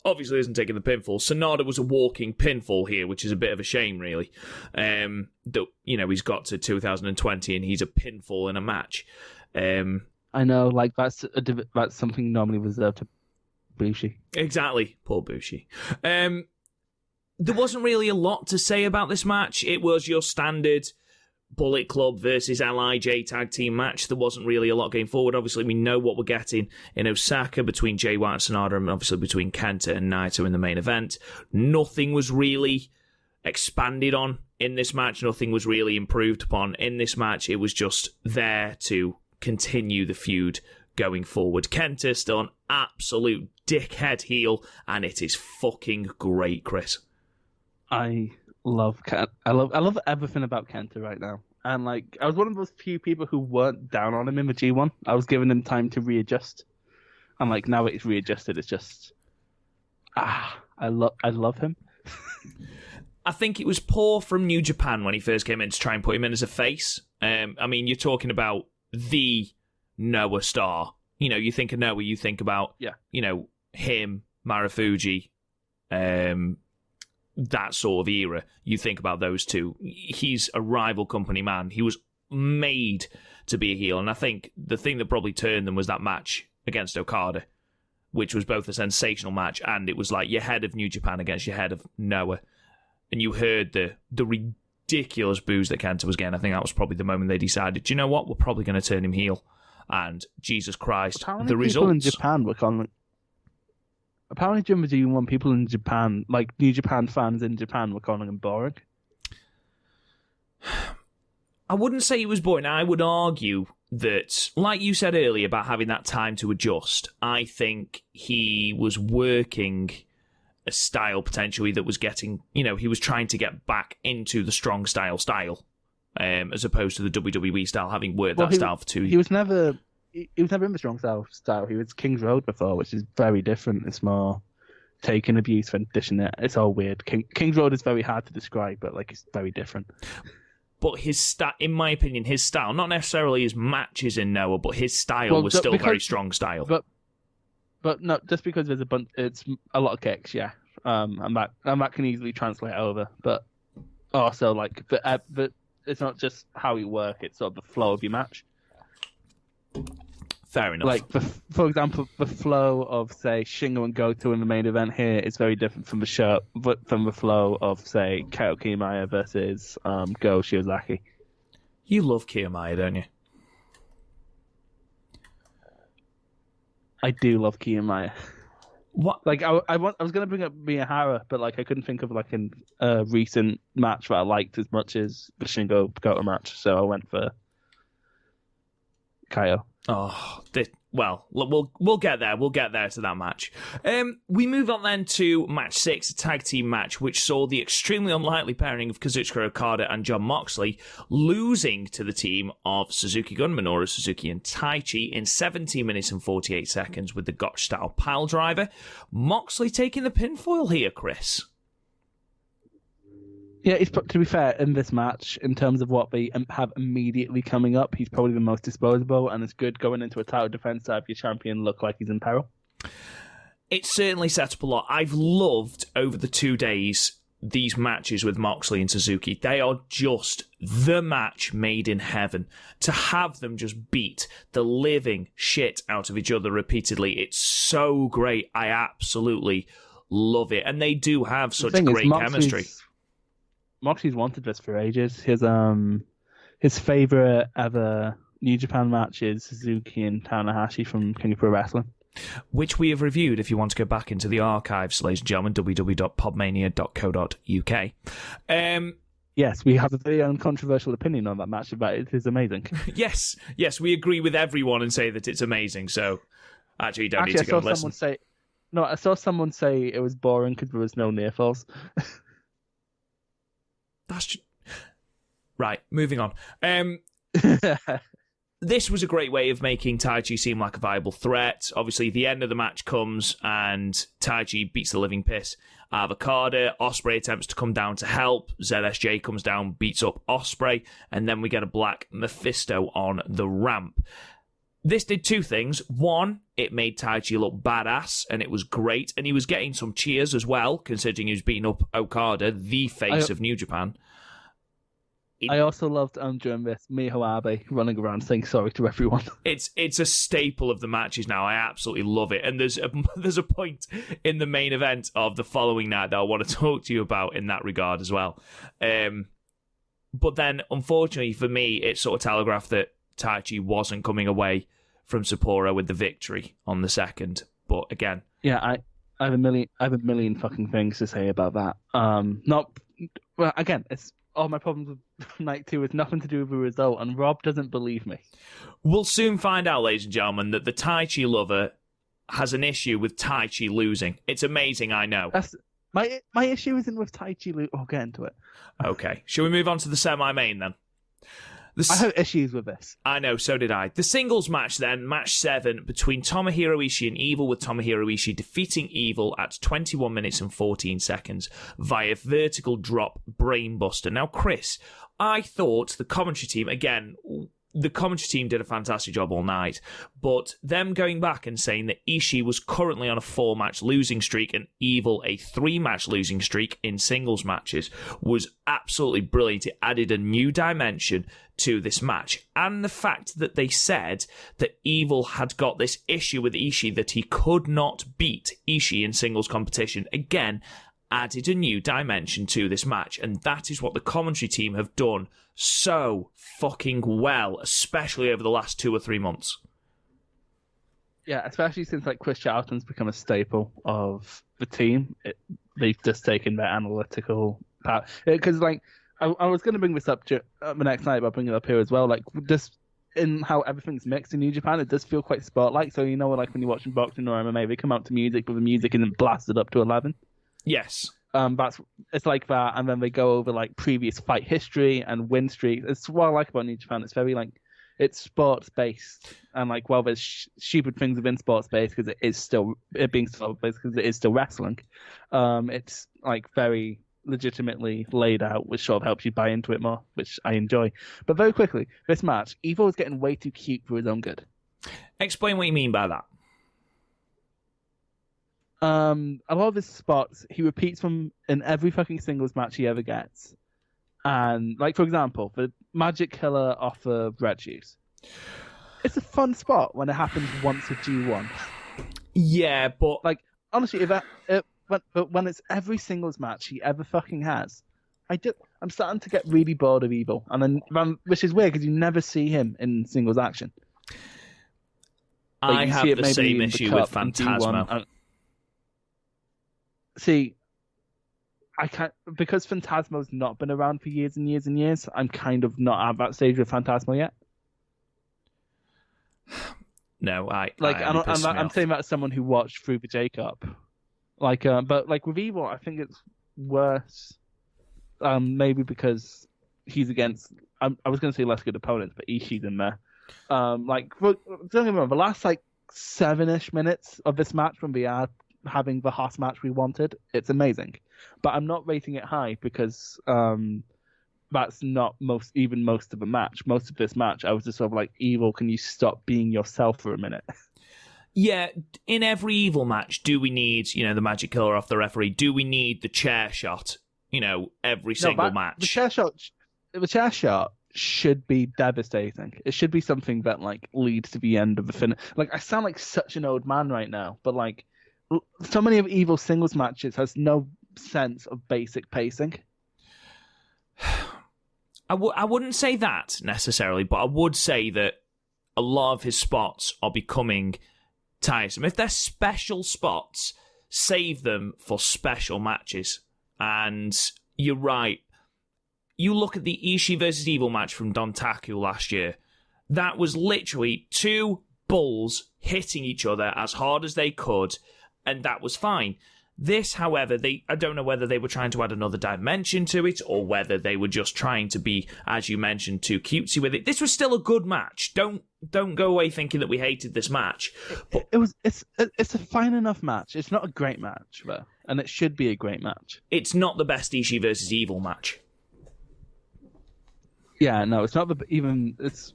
obviously isn't taking the pinfall. Sonata was a walking pinfall here, which is a bit of a shame, really. That, you know, he's got to 2020 and he's a pinfall in a match. I know, like that's something normally reserved to Bushi. Exactly, poor Bushi. There wasn't really a lot to say about this match. It was your standard Bullet Club versus LIJ tag team match. There wasn't really a lot going forward. Obviously, we know what we're getting in Osaka between Jay White and Sonata, and obviously between Kenta and Naito in the main event. Nothing was really expanded on in this match. Nothing was really improved upon in this match. It was just there to continue the feud going forward. Kenta's still an absolute dickhead heel, and it is fucking great, Chris. I love everything about Kenta right now. And like, I was one of those few people who weren't down on him in the G1. I was giving him time to readjust. And like, now it's readjusted, it's just I love him. I think it was poor from New Japan when he first came in to try and put him in as a face. I mean, you're talking about the Noah star. You know, you think of Noah, you think about you know, him, Marufuji, that sort of era. You think about those two. He's a rival company man. He was made to be a heel, and I think the thing that probably turned them was that match against Okada, which was both a sensational match, and it was like your head of New Japan against your head of Noah, and you heard the ridiculous boos that Kenta was getting. I think that was probably the moment they decided, do you know what, we're probably going to turn him heel. And Jesus Christ, the results. In Japan were calling. Apparently, during the G1, people in Japan, like New Japan fans in Japan, were calling him boring. I wouldn't say he was boring. I would argue that, like you said earlier about having that time to adjust, I think he was working a style potentially that was getting, you know, he was trying to get back into the strong style, as opposed to the WWE style, having worked that style for 2 years. He was never in the strong style. He was King's Road before, which is very different. It's more taking abuse and dishing it. It's all weird. King's Road is very hard to describe, but like it's very different. But his in my opinion, his style, not necessarily his matches in Noah, but his style was still very strong style. But no, just because there's it's a lot of kicks, yeah. And that can easily translate over. But also like, but it's not just how you work; it's sort of the flow of your match. Fair enough. Like, for example, the flow of, say, Shingo and Goto in the main event here is very different from the flow of, say, Kaito Kiyomiya versus Go Shiozaki. You love Kiyomiya, don't you? I do love Kiyomiya. What? Like, I was going to bring up Miyahara, but like I couldn't think of like a recent match that I liked as much as the Shingo Goto match, so I went for Kaio. Oh, well, we'll get there. We'll get there to that match. We move on then to match 6, a tag team match, which saw the extremely unlikely pairing of Kazuchika Okada and Jon Moxley losing to the team of Suzuki-gun, Minoru Suzuki and Taichi in 17 minutes and 48 seconds with the Gotch-style pile driver. Moxley taking the pinfall here, Chris. Yeah, to be fair, in this match, in terms of what they have immediately coming up, he's probably the most disposable, and it's good going into a title defense to have your champion look like he's in peril. It certainly set up a lot. I've loved, over the 2 days, these matches with Moxley and Suzuki. They are just the match made in heaven. To have them just beat the living shit out of each other repeatedly, it's so great. I absolutely love it. And they do have such great chemistry. Moxley's wanted this for ages. His favorite ever New Japan match is Suzuki and Tanahashi from King of Pro Wrestling, which we have reviewed. If you want to go back into the archives, ladies and gentlemen, www.podmania.co.uk. Yes, we have a very uncontroversial opinion on that match, but it is amazing. yes, we agree with everyone and say that it's amazing. So actually, you don't need to go and listen. I saw someone say it was boring because there was no near falls. That's right. Moving on. this was a great way of making Taichi seem like a viable threat. Obviously, the end of the match comes and Taichi beats the living piss out of Okada. Ospreay attempts to come down to help. ZSJ comes down, beats up Ospreay, and then we get a Black Mephisto on the ramp. This did two things. One, it made Taichi look badass, and it was great. And he was getting some cheers as well, considering he was beating up Okada, the face of New Japan. I also loved during this Miho Abe running around saying sorry to everyone. It's a staple of the matches now. I absolutely love it. And there's a point in the main event of the following night that I want to talk to you about in that regard as well. But then, unfortunately for me, it sort of telegraphed that Taichi wasn't coming away from Sapporo with the victory on the second. But again, yeah, I have a million fucking things to say about that. It's all my problems with night 2 is nothing to do with the result, and Rob doesn't believe me. We'll soon find out, ladies and gentlemen, that the Taichi lover has an issue with Taichi losing. It's amazing, I know. My issue isn't with Taichi losing. I'll get into it. Okay. Shall we move on to the semi-main then? I have issues with this. I know, so did I. The singles match then, match 7, between Tomohiro Ishii and Evil, with Tomohiro Ishii defeating Evil at 21 minutes and 14 seconds via vertical drop brainbuster. Now, Chris, I thought the commentary team, again, the commentary team did a fantastic job all night, but them going back and saying that Ishii was currently on a 4-match losing streak and Evil a 3-match losing streak in singles matches was absolutely brilliant. It added a new dimension to this match. And the fact that they said that Evil had got this issue with Ishii that he could not beat Ishii in singles competition, again, added a new dimension to this match. And that is what the commentary team have done so fucking well, especially over the last 2 or 3 months. Yeah, especially since Chris Charlton's become a staple of the team. They've just taken their analytical part. Because I was going to bring this up the next night, but I'll bring it up here as well. Just in how everything's mixed in New Japan, it does feel quite sport-like. So, when you're watching boxing or MMA, they come out to music, but the music isn't blasted up to 11. Yes. It's like that, and then they go over previous fight history and win streaks. It's what I like about New Japan. It's very it's sports based, and there's stupid things within sports based because it being sports based because it is still wrestling. It's very legitimately laid out, which sort of helps you buy into it more, which I enjoy. But very quickly, this match, Evil is getting way too cute for his own good. Explain what you mean by that. A lot of his spots he repeats from in every fucking singles match he ever gets. And for example, the Magic Killer off of Red Shoes. It's a fun spot when it happens once a G1. Yeah, but honestly, but when it's every singles match he ever fucking has, I'm starting to get really bored of Evil, and then which is weird because you never see him in singles action. I have the same issue with Phantasmo. See, I can't, because Phantasmo's not been around for years and years and years. I'm kind of not at that stage with Phantasmo yet. No, I'm saying that as someone who watched through the J-Cup. But with Evil, I think it's worse. Maybe because he's against. I was going to say less good opponents, but Ishii's in there. Don't get me wrong, the last 7-ish minutes of this match when we are having the Haas match we wanted, it's amazing. But I'm not rating it high because that's not most of the match. Most of this match, I was just sort of Evil, can you stop being yourself for a minute? Yeah, in every Evil match, do we need, the Magic Killer off the referee? Do we need the chair shot, every single match? The chair shot should be devastating. It should be something that leads to the end of the finish. I sound like such an old man right now, but so many of Evil singles matches has no sense of basic pacing. I wouldn't say that necessarily, but I would say that a lot of his spots are becoming tiresome. If they're special spots, save them for special matches. And you're right. You look at the Ishii versus Evil match from Dontaku last year. That was literally 2 bulls hitting each other as hard as they could, and that was fine. This, however, I don't know whether they were trying to add another dimension to it or whether they were just trying to be, as you mentioned, too cutesy with it. This was still a good match. Don't go away thinking that we hated this match. But It's a fine enough match. It's not a great match, though, and it should be a great match. It's not the best Ishii versus Evil match. Yeah, no, it's not it's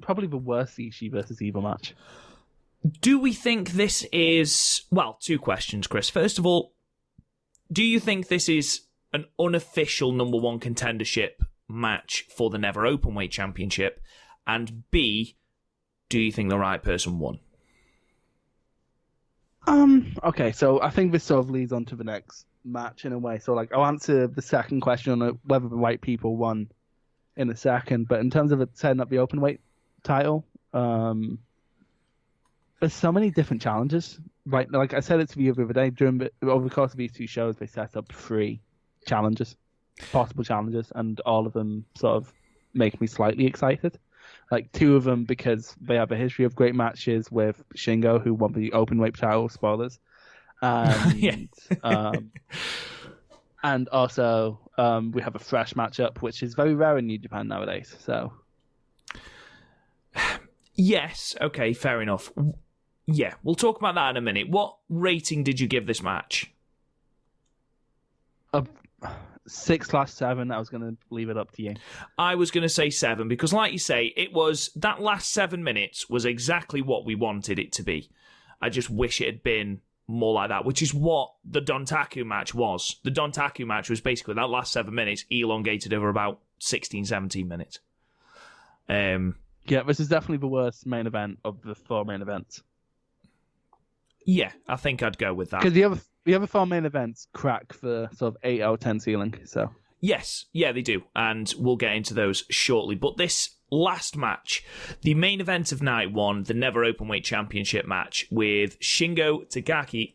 probably the worst Ishii versus Evil match. Do we think this is... Well, two questions, Chris. First of all, do you think this is an unofficial number one contendership match for the Never Openweight Championship? And B, do you think the right person won? Okay, so I think this sort of leads on to the next match in a way. So, like, I'll answer the second question on whether the right people won in a second. But in terms of setting up the Openweight title... There's so many different challenges. Right, like I said it to you the other day, over the course of these two shows, they set up 3 possible challenges, and all of them sort of make me slightly excited. Like 2 of them because they have a history of great matches with Shingo, who won the Openweight title, spoilers. And, and also we have a fresh matchup, which is very rare in New Japan nowadays. So, yes, okay, fair enough. Yeah, we'll talk about that in a minute. What rating did you give this match? 6/7. I was going to leave it up to you. I was going to say 7 because, like you say, it was that last 7 minutes was exactly what we wanted it to be. I just wish it had been more like that, which is what the Dontaku match was. The Dontaku match was basically that last 7 minutes elongated over about 16, 17 minutes. Yeah, this is definitely the worst main event of the 4 main events. Yeah, I think I'd go with that. Because the other 4 main events crack the sort of 8 out of 10 ceiling. So yes, yeah, they do, and we'll get into those shortly. But this last match, the main event of night 1, the Never Openweight Championship match with Shingo Takagi,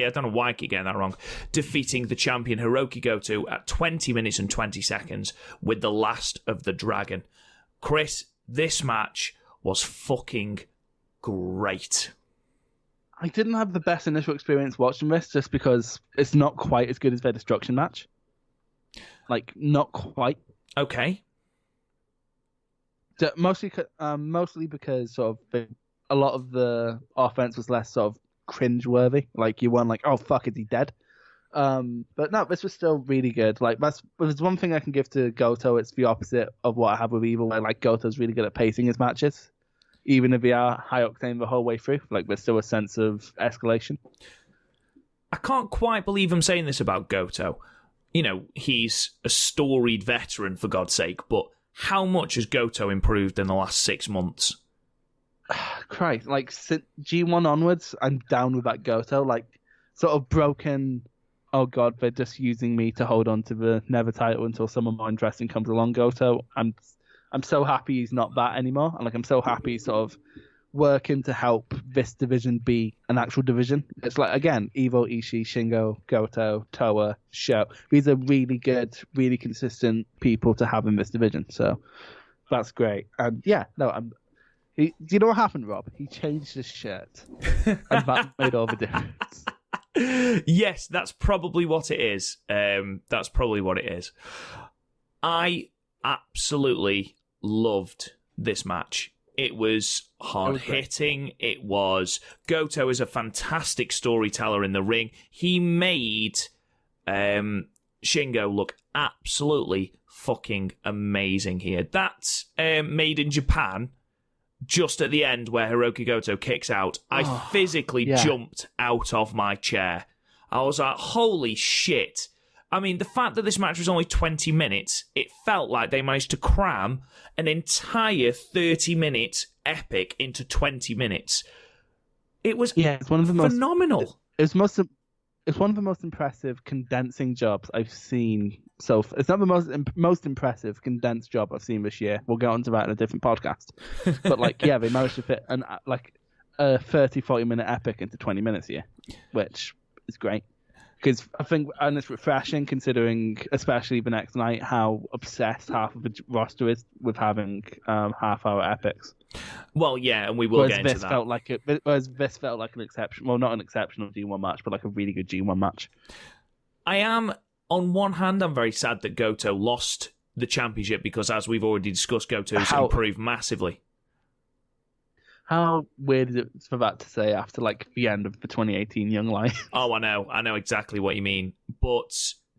I don't know why I keep getting that wrong, defeating the champion Hiroki Goto at 20 minutes and 20 seconds with the Last of the Dragon. Chris, this match was fucking great. I didn't have the best initial experience watching this just because it's not quite as good as their Destruction match. Like, not quite. Okay. Mostly because sort of a lot of the offense was less sort of cringe-worthy. Like, you weren't like, oh, fuck, is he dead? But no, this was still really good. Like, there's one thing I can give to Goto. It's the opposite of what I have with Evil, where like Goto's really good at pacing his matches. Even if they are high octane the whole way through, like there's still a sense of escalation. I can't quite believe I'm saying this about Goto. You know, he's a storied veteran, for God's sake, but how much has Goto improved in the last 6 months? Christ, like G1 onwards, I'm down with that Goto. Like, sort of broken, oh God, they're just using me to hold on to the Never title until someone more interesting comes along, Goto. I'm so happy he's not that anymore. And like, I'm so happy he's sort of working to help this division be an actual division. It's like, again, Evo, Ishii, Shingo, Goto, Toa, Sho. These are really good, really consistent people to have in this division. So that's great. And yeah, no, do you know what happened, Rob? He changed his shirt. And that made all the difference. Yes, that's probably what it is. That's probably what it is. I absolutely loved this match. It was hard-hitting. It was... Goto is a fantastic storyteller in the ring. He made Shingo look absolutely fucking amazing here. That's made in Japan, just at the end where Hiroki Goto kicks out. I physically jumped out of my chair. I was like, holy shit. I mean, the fact that this match was only 20 minutes, it felt like they managed to cram an entire 30-minute epic into 20 minutes. It was it's one of the phenomenal. It's one of the most impressive condensing jobs I've seen. So it's not the most impressive condensed job I've seen this year. We'll get onto that in a different podcast. But like, yeah, they managed to fit a 30-40 minute epic into 20 minutes here, which is great. Because I think, and it's refreshing considering, especially the next night, how obsessed half of the roster is with having half-hour epics. Well, yeah, and we will get into that. Whereas this felt like an exception. Well, not an exceptional G1 match, but like a really good G1 match. I am, on one hand, I'm very sad that Goto lost the championship because, as we've already discussed, Goto's improved massively. How weird is it for that to say after like the end of the 2018 Young Life? Oh, I know exactly what you mean. But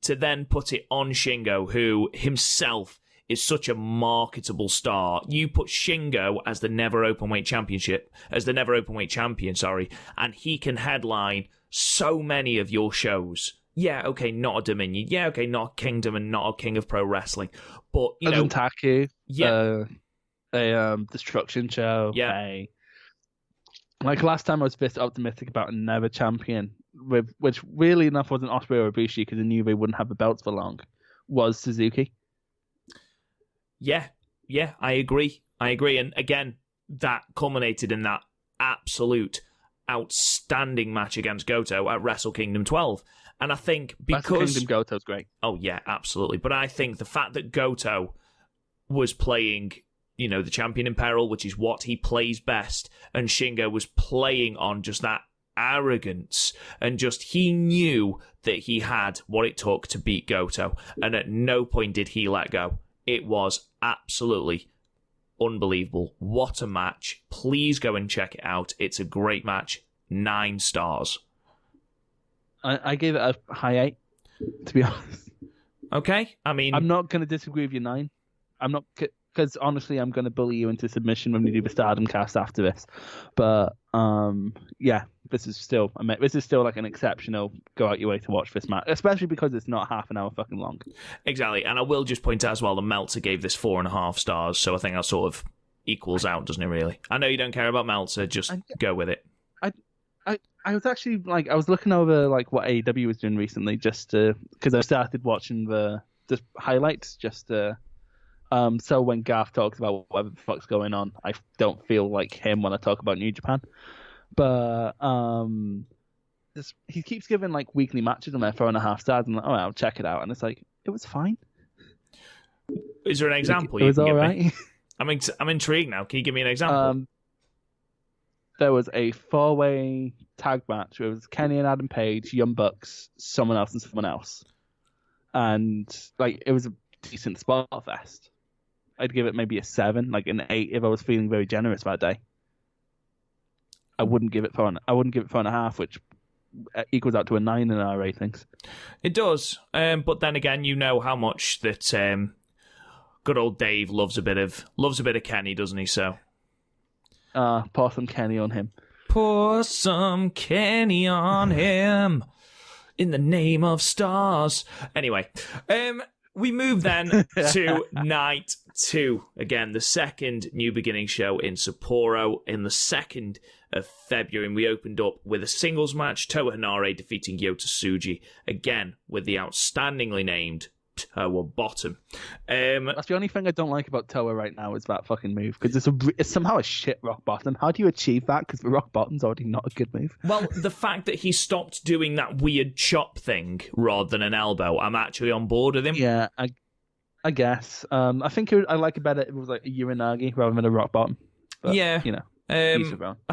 to then put it on Shingo, who himself is such a marketable star, you put Shingo as the Never Openweight champion, and he can headline so many of your shows. Yeah, okay, not a Dominion. Yeah, okay, not a Kingdom and not a King of Pro Wrestling. But, you know... Taku. Yeah. A Destruction show. Yeah. Like last time I was a bit optimistic about a Never champion, which really enough wasn't Ospreay or Ibushi because I knew they wouldn't have the belts for long, was Suzuki. Yeah, I agree. And again, that culminated in that absolute outstanding match against Goto at Wrestle Kingdom 12. And I think because... Wrestle Kingdom Goto's great. Oh, yeah, absolutely. But I think the fact that Goto was playing... the champion in peril, which is what he plays best, and Shingo was playing on just that arrogance, and just he knew that he had what it took to beat Goto, and at no point did he let go. It was absolutely unbelievable. What a match. Please go and check it out. It's a great match. 9 stars. I gave it a high 8, to be honest. Okay, I mean... I'm not going to disagree with you 9. I'm not... Because honestly, I'm going to bully you into submission when we do the Stardom cast after this. But yeah, this is still like an exceptional go out your way to watch this match, especially because it's not half an hour fucking long. Exactly, and I will just point out as well, the Meltzer gave this 4.5 stars, so I think that sort of equals out, doesn't it? Really? I know you don't care about Meltzer, just go with it. I was actually I was looking over like what AEW was doing recently, just because I started watching the highlights just to. So when Garth talks about whatever the fuck's going on, I don't feel like him when I talk about New Japan. But he keeps giving like weekly matches on there 4.5 stars, and I'll check it out. And it's like, it was fine. Is there an example? It was all right. I'm intrigued now. Can you give me an example? There was a 4-way tag match. It was Kenny and Adam Page, Young Bucks, someone else, and someone else. And like it was a decent spot fest. I'd give it maybe a 7, like an 8 if I was feeling very generous that day. I wouldn't give it 4.5, which equals out to a 9 in our ratings. It does, but then again, you know how much that good old Dave loves a bit of Kenny, doesn't he? So, pour some Kenny on him. Pour some Kenny on him in the name of stars. Anyway, we move then to night 2. Again, the second New Beginning show in Sapporo in the 2nd of February. And we opened up with a singles match, Toa Henare defeating Yota Tsuji, again with the outstandingly named Toa Bottom. That's the only thing I don't like about Toa right now is that fucking move, because it's somehow a shit rock bottom. How do you achieve that? Because the rock bottom's already not a good move. Well, the fact that he stopped doing that weird chop thing rather than an elbow, I'm actually on board with him. Yeah, I guess. I think I like it better if it was like a Uranagi rather than a rock bottom. But, yeah. I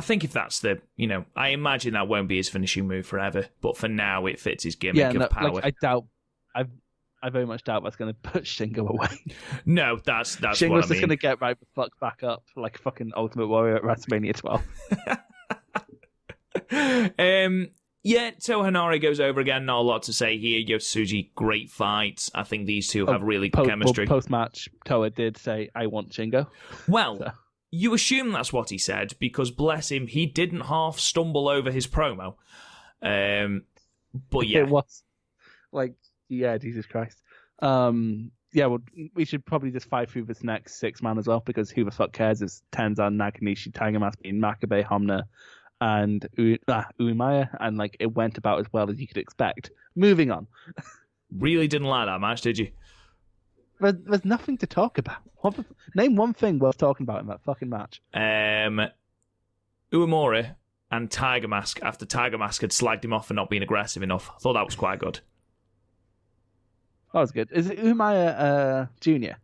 think if that's I imagine that won't be his finishing move forever, but for now it fits his gimmick of power. I very much doubt that's going to put Shingo away. No, that's Shingo's what I mean. just going to get right the fuck back up like fucking Ultimate Warrior at WrestleMania 12. Yeah, Toa Henare goes over again. Not a lot to say here. Yota Tsuji, great fight. I think these two have really good chemistry. Post-match, Toa did say, I want Shingo. Well, you assume that's what he said, because bless him, he didn't half stumble over his promo. But yeah. It was like, yeah, Jesus Christ. Yeah, well, we should probably just fight through this next 6-man as well, because who the fuck cares? It's Tenzan, Nakanishi, Tangamaski, Makabe, Homna, and Uemaya, and like it went about as well as you could expect. Moving on. Really didn't like that match, did you? There's nothing to talk about. Name one thing worth talking about in that fucking match. Uemura and Tiger Mask after Tiger Mask had slagged him off for not being aggressive enough. I thought that was quite good. That was good. Is it Umaya Junior?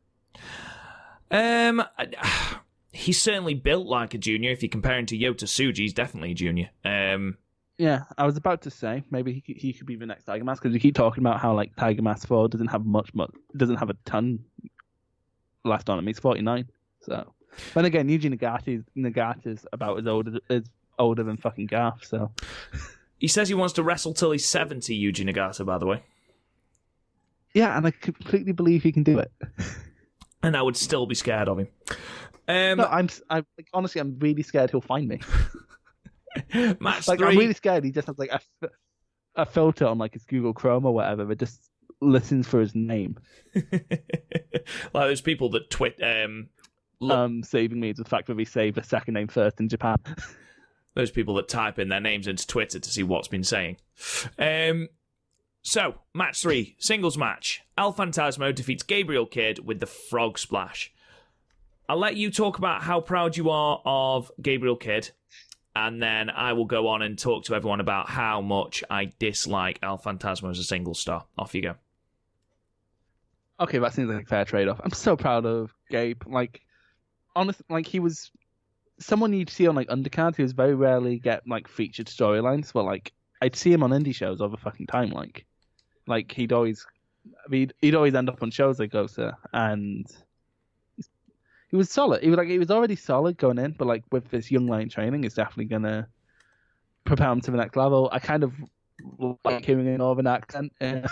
He's certainly built like a junior. If you're comparing to Yota Tsuji, he's definitely a junior. Yeah, I was about to say maybe he could be the next Tiger Mask, because we keep talking about how like Tiger Mask 4 doesn't have doesn't have a ton left on him. He's 49. So, but again, Yuji Nagata's about as older than fucking Garth. So he says he wants to wrestle till he's 70. Yuji Nagata, by the way. Yeah, and I completely believe he can do it. And I would still be scared of him. No, honestly, I'm really scared he'll find me. Match like, 3. I'm really scared he just has like a filter on like his Google Chrome or whatever that just listens for his name. Like those people that saving me is the fact that we save a second name first in Japan. Those people that type in their names into Twitter to see what's been saying. So, match 3, singles match. El Phantasmo defeats Gabriel Kidd with the Frog Splash. I'll let you talk about how proud you are of Gabriel Kidd, and then I will go on and talk to everyone about how much I dislike El Phantasmo as a single star. Off you go. Okay, that seems like a fair trade-off. I'm so proud of Gabe. Like, honestly, like he was someone you'd see on like undercards. He was very rarely get like featured storylines, but like I'd see him on indie shows all the fucking time. Like he'd always end up on shows I go to, and he was solid. He was already solid going in, but like with this young line training, it's definitely gonna propel him to the next level. I kind of like hearing a northern accent in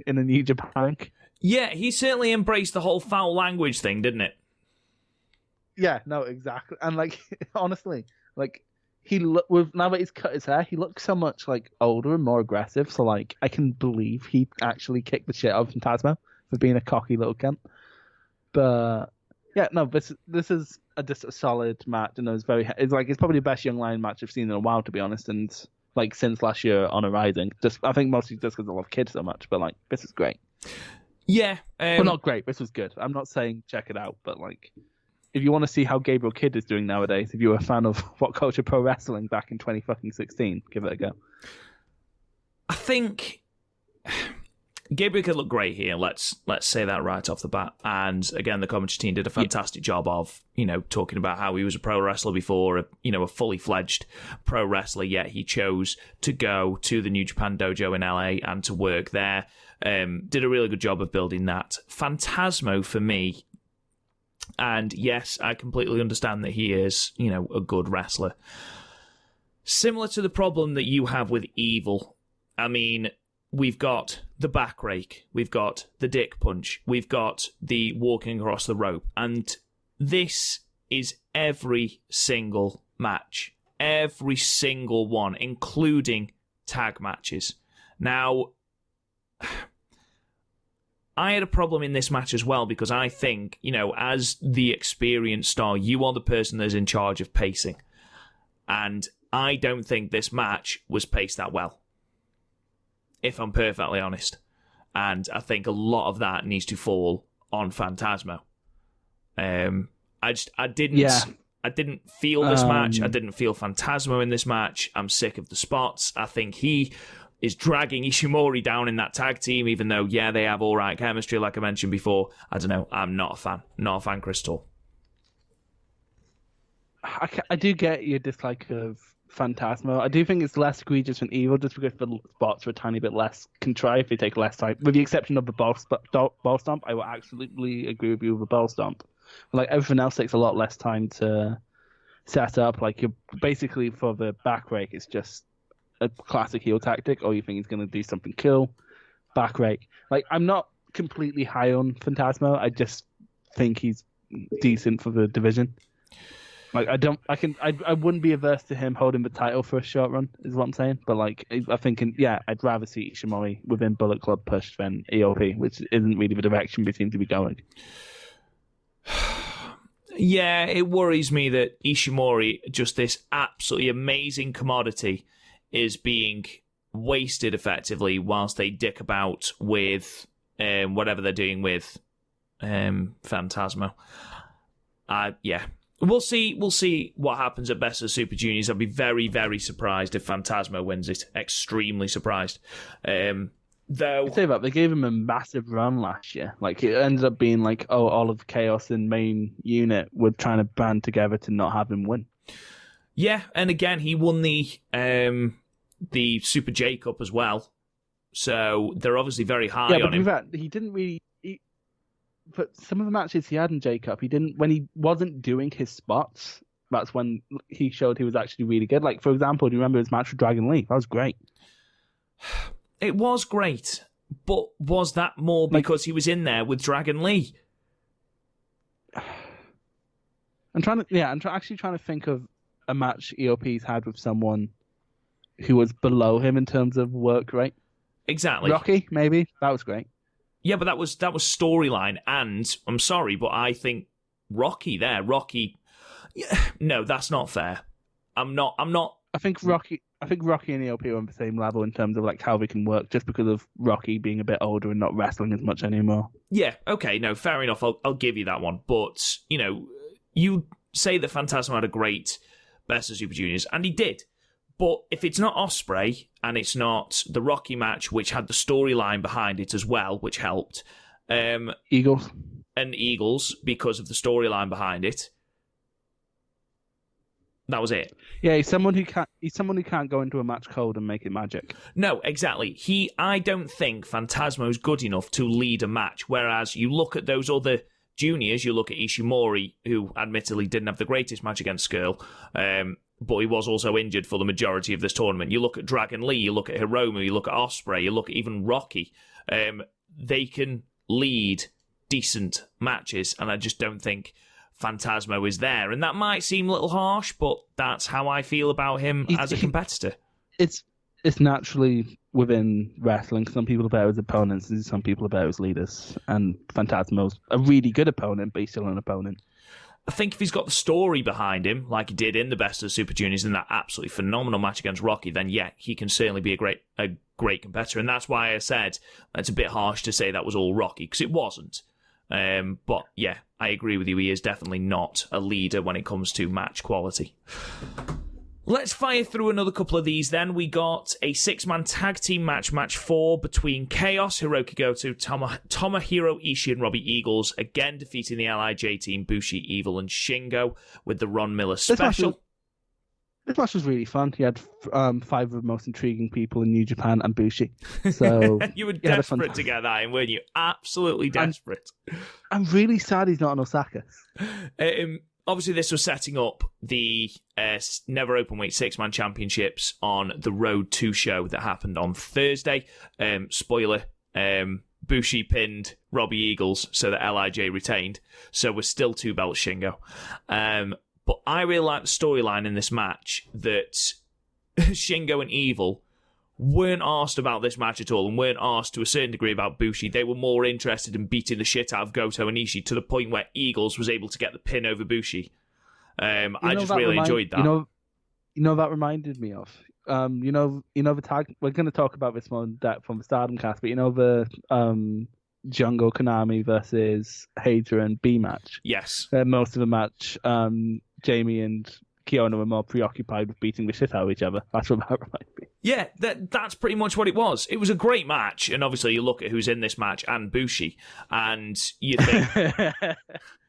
a New Japan. Yeah, he certainly embraced the whole foul language thing, didn't it? Yeah, no, exactly. And like honestly, like now that he's cut his hair, he looks so much like older and more aggressive. So like I can believe he actually kicked the shit out of Phantasmo for being a cocky little cunt. But yeah, no, this is just a solid match, and it's probably the best young lion match I've seen in a while, to be honest, and like since last year on a Rising. I think mostly just because I love Kids so much, but like this is great. Yeah, well, not great. This was good. I'm not saying check it out, but like if you want to see how Gabriel Kidd is doing nowadays, if you're a fan of What Culture Pro Wrestling back in 2016, give it a go. I think Gabriel could look great here. Let's say that right off the bat. And again, the commentary team did a fantastic job of, talking about how he was a pro wrestler before, a fully fledged pro wrestler. Yet he chose to go to the New Japan Dojo in LA and to work there. Did a really good job of building that. Phantasmo for me. And yes, I completely understand that he is, a good wrestler. Similar to the problem that you have with Evil. I mean, we've got the back rake, we've got the dick punch, we've got the walking across the rope, and this is every single match. Every single one, including tag matches. Now, I had a problem in this match as well, because I think, as the experienced star, you are the person that's in charge of pacing. And I don't think this match was paced that well, if I'm perfectly honest. And I think a lot of that needs to fall on Phantasmo. I didn't feel this match. I didn't feel Phantasmo in this match. I'm sick of the spots. I think he is dragging Ishimori down in that tag team, even though, yeah, they have all right chemistry, like I mentioned before. I don't know. I'm not a fan. Not a fan, Crystal. I do get your dislike of Phantasmo. I do think it's less egregious than Evil, just because the spots are a tiny bit less contrived. They take less time. With the exception of the ball stomp, I will absolutely agree with you with the ball stomp. Like, everything else takes a lot less time to set up. Like, you're basically, for the back rake, it's just a classic heel tactic, or you think he's going to do something cool. Back rake. Like, I'm not completely high on Phantasmo. I just think he's decent for the division. Like, I wouldn't be averse to him holding the title for a short run, is what I'm saying. But like, I think, I'd rather see Ishimori within Bullet Club push than EOP, which isn't really the direction we seem to be going. Yeah, it worries me that Ishimori, just this absolutely amazing commodity, is being wasted effectively whilst they dick about with whatever they're doing with Phantasmo. We'll see. We'll see what happens at Best of the Super Juniors. I'd be very, very surprised if Phantasmo wins it. Extremely surprised. Though, I say that they gave him a massive run last year. Like it ended up being like, all of Chaos and main unit were trying to band together to not have him win. Yeah, and again, he won the Super J Cup as well. So they're obviously very high on him. Yeah, but he didn't really. But some of the matches he had in J Cup, he didn't. When he wasn't doing his spots, that's when he showed he was actually really good. Like for example, do you remember his match with Dragon Lee? That was great. It was great, but was that more because he was in there with Dragon Lee? I'm actually trying to think of a match EOP's had with someone who was below him in terms of work rate. Exactly. Rocky, maybe that was great. Yeah, but that was storyline, and I'm sorry, but I think Rocky. Yeah, no, that's not fair. I'm not. I think Rocky and EOP are on the same level in terms of like how they can work, just because of Rocky being a bit older and not wrestling as much anymore. Yeah. Okay. No. Fair enough. I'll give you that one. But you say that Phantasmo had a great Best of Super Juniors, and he did. But if it's not Ospreay and it's not the Rocky match, which had the storyline behind it as well, which helped, Eagles because of the storyline behind it, that was it. Yeah, he's someone who can't go into a match cold and make it magic. No, exactly. I don't think Phantasmo's good enough to lead a match. Whereas you look at those other juniors, you look at Ishimori, who admittedly didn't have the greatest match against Skrull, but he was also injured for the majority of this tournament. You look at Dragon Lee, you look at Hiromu, you look at Ospreay, you look at even Rocky. They can lead decent matches, and I just don't think Phantasmo is there. And that might seem a little harsh, but that's how I feel about him as a competitor. It's naturally within wrestling. Some people are better as opponents, and some people are better as leaders. And Phantasmo's a really good opponent, but he's still an opponent. I think if he's got the story behind him, like he did in the Best of the Super Juniors in that absolutely phenomenal match against Rocky, then yeah, he can certainly be a great competitor. And that's why I said it's a bit harsh to say that was all Rocky, because it wasn't. But yeah, I agree with you. He is definitely not a leader when it comes to match quality. Let's fire through another couple of these then. We got a 6-man tag team match 4 between Chaos, Hiroki Goto, Tomohiro Ishii and Robbie Eagles, again defeating the LIJ team, Bushi, Evil and Shingo with the Ron Miller special. This match was really fun. You had 5 of the most intriguing people in New Japan and Bushi. So you were desperate to get that in, weren't you? Absolutely desperate. I'm really sad he's not in Osaka. Obviously, this was setting up the Never Openweight 6-man championships on the Road 2 show that happened on Thursday. Spoiler, Bushi pinned Robbie Eagles so that LIJ retained. So we're still 2 belts Shingo. But I really like the storyline in this match that Shingo and Evil weren't asked about this match at all and weren't asked to a certain degree about Bushi. They were more interested in beating the shit out of Goto and Ishii to the point where Eagles was able to get the pin over Bushi. I just really enjoyed that. You know that reminded me of. You know the tag. We're going to talk about this more in depth on the Stardom cast, but you know the Jungle Konami versus Hater and B match. Yes. Most of the match, Jamie and Kiona were more preoccupied with beating the shit out of each other. That's what that reminded me. Yeah, that's pretty much what it was. It was a great match, and obviously you look at who's in this match and Bushi, and you think...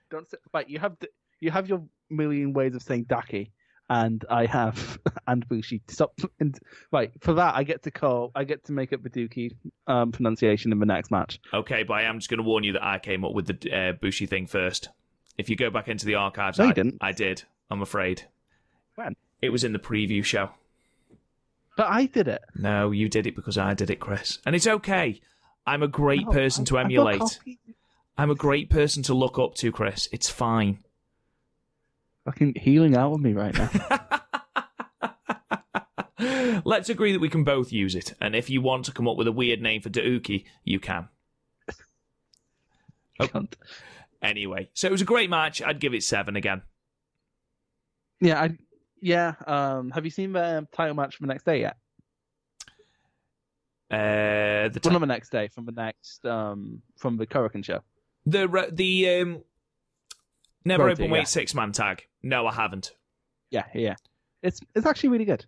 Don't say, right, you have your million ways of saying Daki, and I have and Bushi. Stop. And, right, for that I get to make up the Dookie pronunciation in the next match. Okay, but I am just going to warn you that I came up with the Bushi thing first. If you go back into the archives, no, you didn't. I did. I'm afraid. When? It was in the preview show. But I did it. No, you did it because I did it, Chris. And it's okay. I'm a great person to emulate. I'm a great person to look up to, Chris. It's fine. Fucking healing out with me right now. Let's agree that we can both use it. And if you want to come up with a weird name for Dookie, you can. Oh. Anyway, so it was a great match. I'd give it 7 again. Yeah, have you seen the title match from the next day yet? Not the next day, from the next from the Korakuen show. Never Great, open weight yeah. 6-man tag. No, I haven't. Yeah. It's actually really good.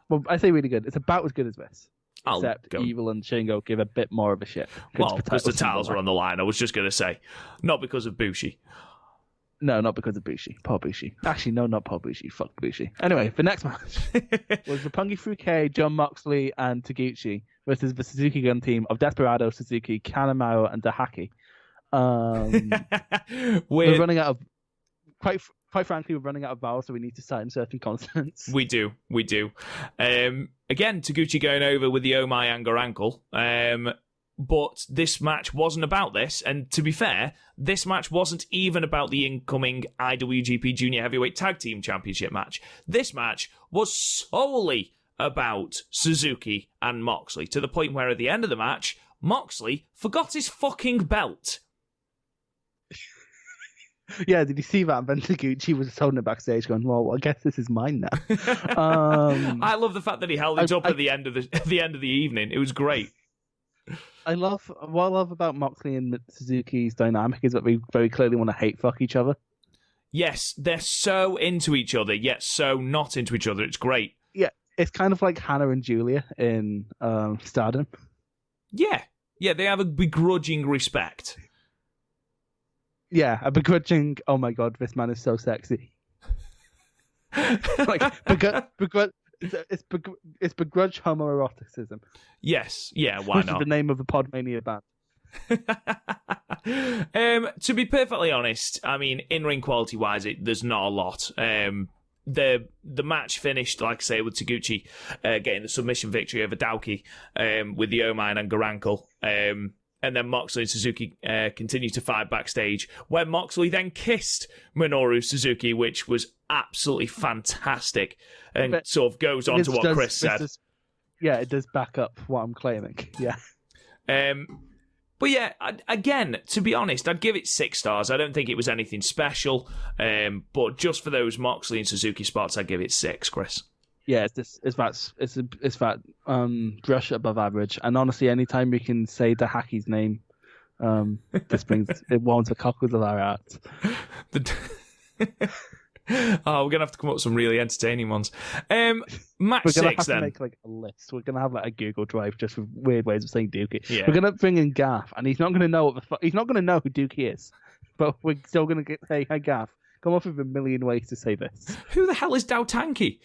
Well, I say really good. It's about as good as this. Except Evil and Shingo give a bit more of a shit. Well, because the titles are on the line. I was just going to say. Not because of Bushi. No, not because of Bushi. Poor Bushi. Actually, no, not poor Bushi. Fuck Bushi. Anyway, the next match was Roppongi 3K, John Moxley, and Taguchi versus the Suzuki-gun team of Desperado, Suzuki, Kanemaru, and Dahaki. We're running out of... Quite frankly, we're running out of vowels, so we need to start inserting consonants. We do. Again, Taguchi going over with the Oh My Anger ankle. But this match wasn't about this, and to be fair, this match wasn't even about the incoming IWGP Junior Heavyweight Tag Team Championship match. This match was solely about Suzuki and Moxley, to the point where at the end of the match, Moxley forgot his fucking belt. Yeah, did you see that? Ben Taguchi was holding it backstage going, well, I guess this is mine now. I love the fact that he held it up at the end of the evening. It was great. What I love about Moxley and Suzuki's dynamic is that we very clearly want to hate fuck each other. Yes, they're so into each other, yet so not into each other. It's great. Yeah, it's kind of like Hannah and Julia in Stardom. Yeah, they have a begrudging respect. Yeah, a begrudging, oh my god, this man is so sexy. Like, it's begrudge homoeroticism. Yes, yeah, why which not? Which is the name of the PodMania band. To be perfectly honest, I mean, in-ring quality-wise, there's not a lot. The match finished, like I say, with Taguchi getting the submission victory over Daoki with the Oman and Garankle. And then Moxley and Suzuki continued to fight backstage, where Moxley then kissed Minoru Suzuki, which was absolutely fantastic, and sort of goes on to what Chris said. It does back up what I'm claiming. Yeah. But yeah, again, to be honest, I'd give it 6 stars. I don't think it was anything special, but just for those Moxley and Suzuki spots, I'd give it 6, Chris. Yeah, it's that brush above average. And honestly, anytime we can say Dahaki's name, this brings it warms the cockles of our hearts. Oh, we're gonna have to come up with some really entertaining ones. Match we're gonna 6 have then. To make like a list. We're gonna have like a Google Drive just with weird ways of saying Dookie. Yeah. We're gonna bring in Gaff, and he's not gonna know he's not gonna know who Dookie is, but we're still gonna say, "Hey Gaff, come up with a million ways to say this." Who the hell is Dautanki?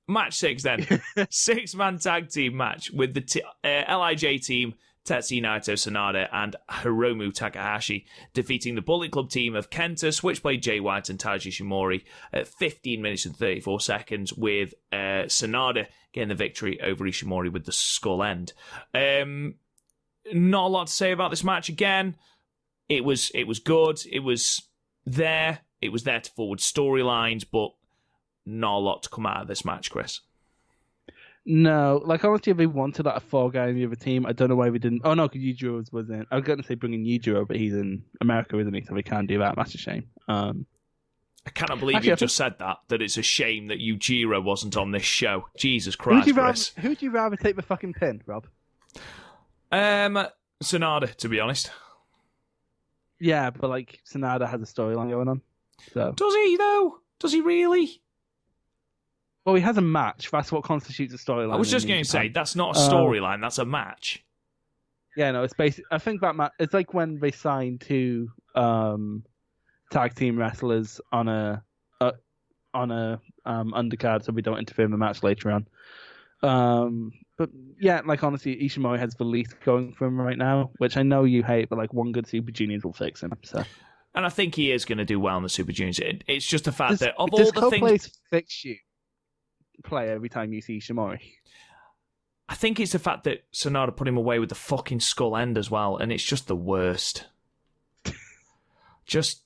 Match 6 then. 6-man tag team match with the LIJ team, Tetsuya Naito, Sanada, and Hiromu Takahashi, defeating the Bullet Club team of Kenta, Switchblade Jay White, and Taiji Ishimori at 15 minutes and 34 seconds, with Sanada getting the victory over Ishimori with the skull end. Not a lot to say about this match again. It was good. It was there. It was there to forward storylines, but not a lot to come out of this match, Chris. No, like honestly, if they wanted like a 4-guy in the other team, I don't know why we didn't. Oh no, because Yujiro was in. I was going to say bringing Yujiro, but he's in America, isn't he? So we can't do that. That's a shame. I cannot believe you just said that it's a shame that Yujiro wasn't on this show. Jesus Christ, Chris. Who'd you rather take the fucking pin, Rob? Sanada, to be honest. Yeah, but like Sanada has a storyline going on. So does he though? Does he really? Well, he has a match. That's what constitutes a storyline. I was just going to say, that's not a storyline, that's a match. Yeah, no, it's basic. I think that it's like when they sign 2 tag team wrestlers on a undercard, so we don't interfere in the match later on. But yeah, like honestly, Ishimori has the least going for him right now, which I know you hate, but like one good Super Juniors will fix him. So. And I think he is going to do well in the Super Juniors. It's just the fact that of all the things, fix you. Play every time you see Ishimori. I think it's the fact that Sanada put him away with the fucking skull end as well, and it's just the worst. just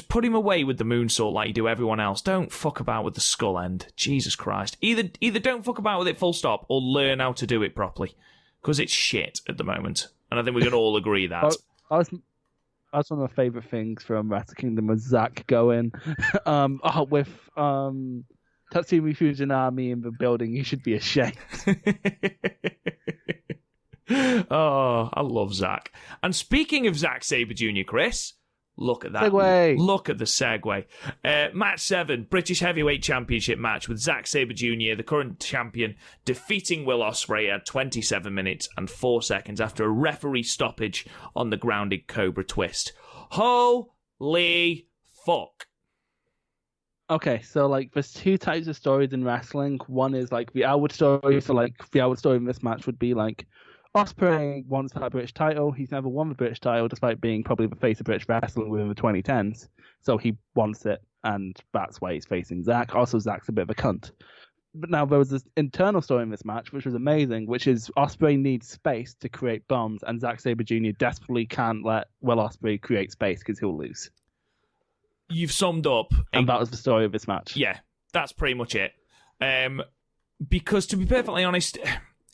put him away with the moonsault like you do everyone else. Don't fuck about with the skull end. Jesus Christ. Either don't fuck about with it full stop, or learn how to do it properly, because it's shit at the moment, and I think we can all agree that. That's one of my favourite things from Wrestle Kingdom was Zack going with Tatsumi Fujinami in the building. You should be ashamed. Oh, I love Zack. And speaking of Zack Sabre Jr., Chris, Look at that. Segue. Look at the segue. Match 7, British Heavyweight Championship match with Zack Sabre Jr., the current champion, defeating Will Ospreay at 27 minutes and 4 seconds after a referee stoppage on the grounded Cobra twist. Holy fuck. Okay, so like there's two types of stories in wrestling. One is like the outward story. So like the outward story in this match would be like Ospreay wants that British title. He's never won the British title despite being probably the face of British wrestling within the 2010s. So he wants it, and that's why he's facing Zack. Also, Zack's a bit of a cunt. But now there was this internal story in this match, which was amazing, which is Ospreay needs space to create bombs, and Zack Sabre Jr. desperately can't let Will Ospreay create space because he'll lose. You've summed up. And that was the story of this match. Yeah, that's pretty much it. Because to be perfectly honest,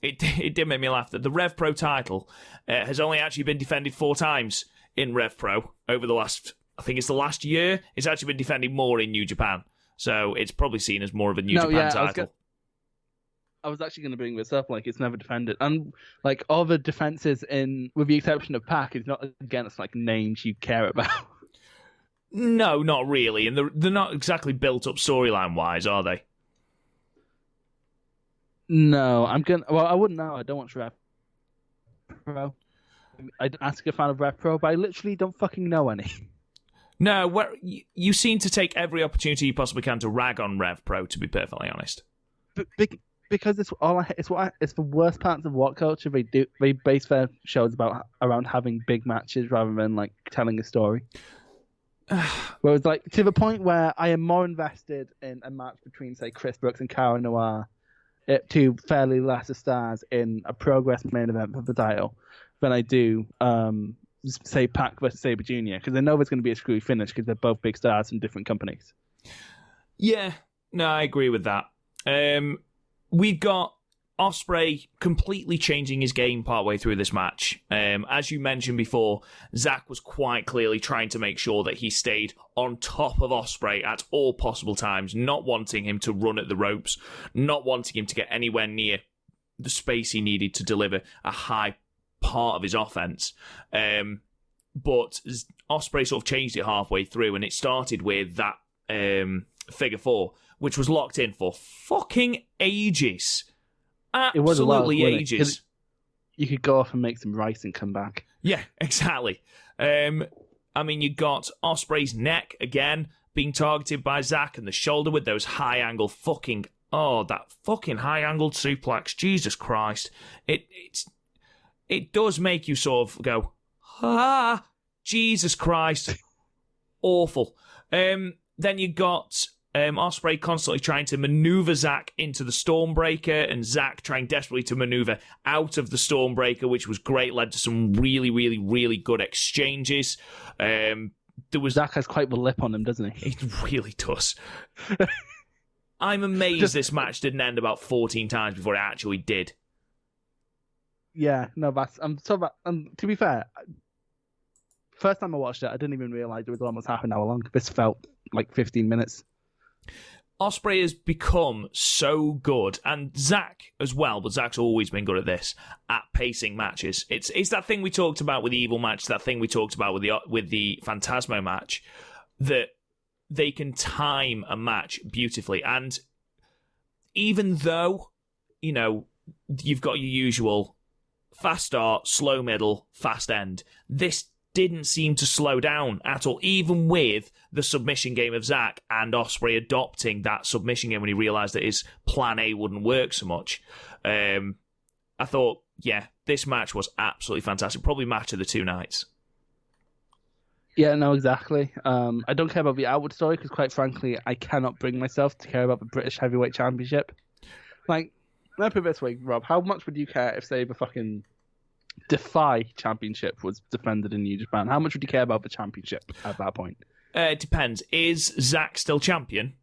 it did make me laugh that the Rev Pro title has only actually been defended 4 times in Rev Pro over the last, I think it's the last year. It's actually been defended more in New Japan. So it's probably seen as more of a New Japan title. I was actually going to bring this up. Like, it's never defended. And, like, all the defenses with the exception of Pac, it's not against, like, names you care about. No, not really. And they're not exactly built up storyline-wise, are they? No, I wouldn't know. I don't watch Rev Pro. I'd ask a fan of Rev Pro, but I literally don't fucking know any. No, you seem to take every opportunity you possibly can to rag on Rev Pro, to be perfectly honest. Because it's the worst parts of what culture they do. They base their shows around having big matches rather than like telling a story. Whereas, like, to the point where I am more invested in a match between, say, Chris Brooks and Cara Noir, two fairly lesser stars in a Progress main event for the title, than I do, say, Pac versus Sabre Jr., because I know there's going to be a screwy finish because they're both big stars from different companies. Yeah, no, I agree with that. We've got Ospreay completely changing his game partway through this match. As you mentioned before, Zack was quite clearly trying to make sure that he stayed on top of Ospreay at all possible times, not wanting him to run at the ropes, not wanting him to get anywhere near the space he needed to deliver a high part of his offense. But Ospreay sort of changed it halfway through, and it started with that figure 4, which was locked in for fucking ages. Absolutely ages. You could go off and make some rice and come back. Yeah, exactly. I mean, you got Ospreay's neck again being targeted by Zack, and the shoulder with those high angle that fucking high angled suplex. Jesus Christ! It does make you sort of go, Jesus Christ, awful. Then you got Ospreay constantly trying to maneuver Zack into the Stormbreaker, and Zack trying desperately to maneuver out of the Stormbreaker, which was great, led to some really, really, really good exchanges. Zack has quite the lip on him, doesn't he? He really does. I'm amazed this match didn't end about 14 times before it actually did. Yeah, no, to be fair, first time I watched it, I didn't even realise it was almost half an hour long. This felt like 15 minutes. Ospreay has become so good, and Zack as well, but Zack's always been good at this, at pacing matches. It's that thing we talked about with the Evil match, that thing we talked about with the Phantasmo match, that they can time a match beautifully. And even though, you know, you've got your usual fast start, slow middle, fast end, this didn't seem to slow down at all, even with the submission game of Zack and Ospreay adopting that submission game when he realised that his plan A wouldn't work so much. I thought, yeah, this match was absolutely fantastic. Probably match of the 2 nights. Yeah, no, exactly. I don't care about the outward story because, quite frankly, I cannot bring myself to care about the British Heavyweight Championship. Like, let me put it this way, Rob. How much would you care if, say, the fucking Defy Championship was defended in New Japan? How much would you care about the championship at that point? It depends. Is Zack still champion?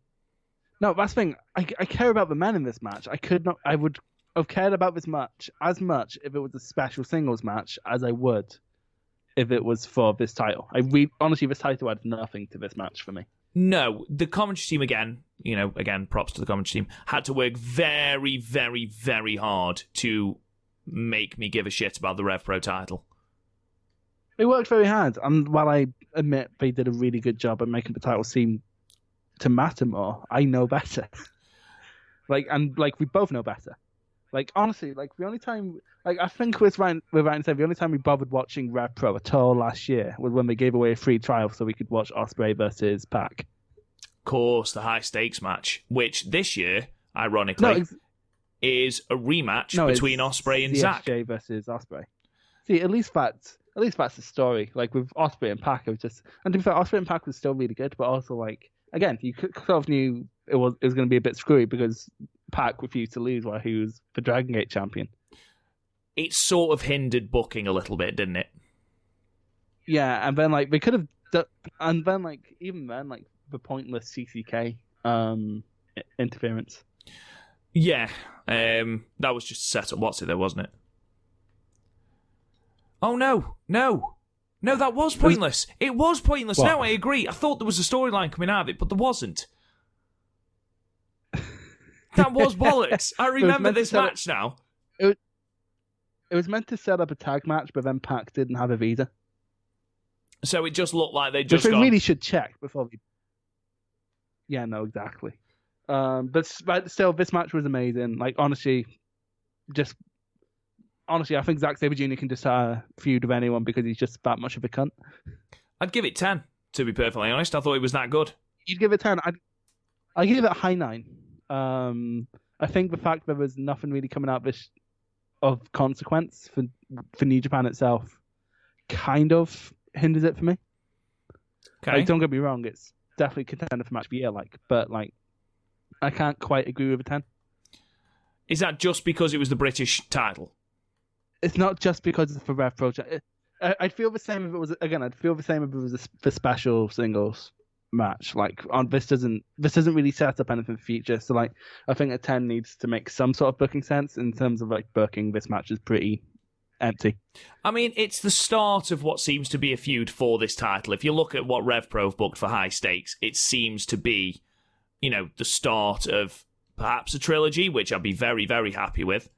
No, that's the thing. I care about the men in this match. I would have cared about this match as much if it was a special singles match as I would if it was for this title. Honestly, this title had nothing to this match for me. No, the commentary team again, props to the commentary team, had to work very, very, very hard to make me give a shit about the Rev Pro title. They worked very hard, and while I admit they did a really good job at making the title seem to matter more, I know better. We both know better. Like, honestly, like, the only time, like, I think we're right to say the only time we bothered watching Rev Pro at all last year was when they gave away a free trial so we could watch Ospreay versus Pac. Of course, the high stakes match, which this year, ironically, is a rematch between Ospreay and Zack. CSJ versus Ospreay. See, at least that's the story. Like, with Ospreay and Pac, and to be fair, Ospreay and Pac was still really good, but also, like, again, you sort of knew it was going to be a bit screwy because Pac refused to lose while he was the Dragon Gate champion. It sort of hindered booking a little bit, didn't it? Yeah, and then like they could have, and then like even then like the pointless CCK interference. Yeah, that was just a setup. What's it there, wasn't it? Oh no, that was pointless. It was pointless. What? No, I agree. I thought there was a storyline coming out of it, but there wasn't. That was bollocks. I remember this match now. It was meant to set up a tag match, but then Pac didn't have a visa. So it just looked like they just Which we really should check before we... Yeah, no, exactly. But still, this match was amazing. Like, honestly, I think Zack Sabre Jr. can just feud with anyone because he's just that much of a cunt. I'd give it 10, to be perfectly honest. I thought it was that good. You'd give it 10? I'd give it a high 9. I think the fact there was nothing really coming out of consequence for New Japan itself kind of hinders it for me. Okay. Like, don't get me wrong, it's definitely contender for match of the year, but I can't quite agree with a 10. Is that just because it was the British title? It's not just because it's for Rev Pro. I'd feel the same if it was the special singles match. Like, this doesn't really set up anything for the future. So like, I think a 10 needs to make some sort of booking sense in terms of like booking. This match is pretty empty. I mean, it's the start of what seems to be a feud for this title. If you look at what Rev Pro have booked for high stakes, it seems to be, the start of perhaps a trilogy, which I'd be very, very happy with.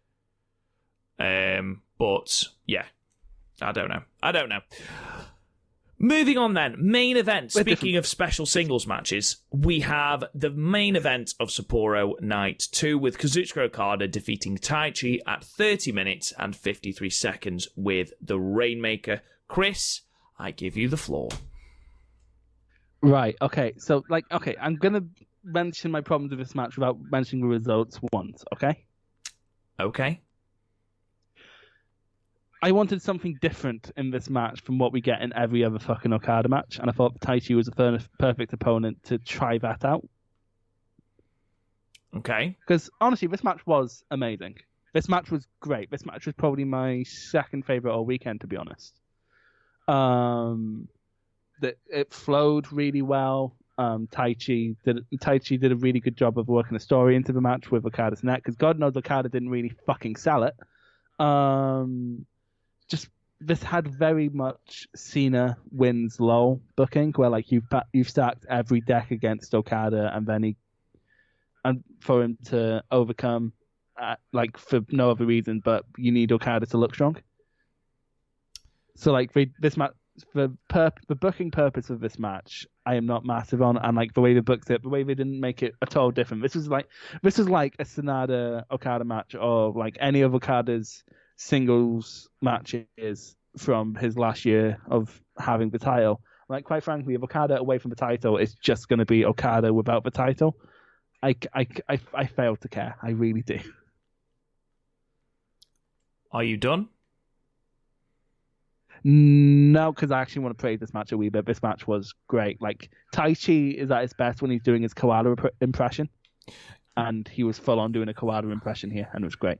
But yeah, I don't know. Moving on then, main event. Speaking of special singles matches, we have the main event of Sapporo Night 2 with Kazuchika Okada defeating Taichi at 30 minutes and 53 seconds with the Rainmaker. Chris, I give you the floor. Right, okay. So, I'm going to mention my problems with this match without mentioning the results once, okay? Okay. I wanted something different in this match from what we get in every other fucking Okada match, and I thought Taichi was a perfect opponent to try that out. Okay. Because, honestly, this match was amazing. This match was great. This match was probably my second favourite all weekend, to be honest. It flowed really well. Taichi did a really good job of working a story into the match with Okada's neck, because God knows Okada didn't really fucking sell it. This had very much Cena wins low booking, where like you've stacked every deck against Okada, and for him to overcome, like for no other reason, but you need Okada to look strong. So like this match, the booking purpose of this match, I am not massive on, and like the way they booked it, the way they didn't make it at all different. This was like a Sanada Okada match, or like any of Okada's singles matches from his last year of having the title. Like, quite frankly, if Okada away from the title, it's just going to be Okada without the title. I fail to care. I really do. Are you done? No, because I actually want to praise this match a wee bit. This match was great. Like, Taichi is at his best when he's doing his koala impression, and he was full on doing a koala impression here, and it was great.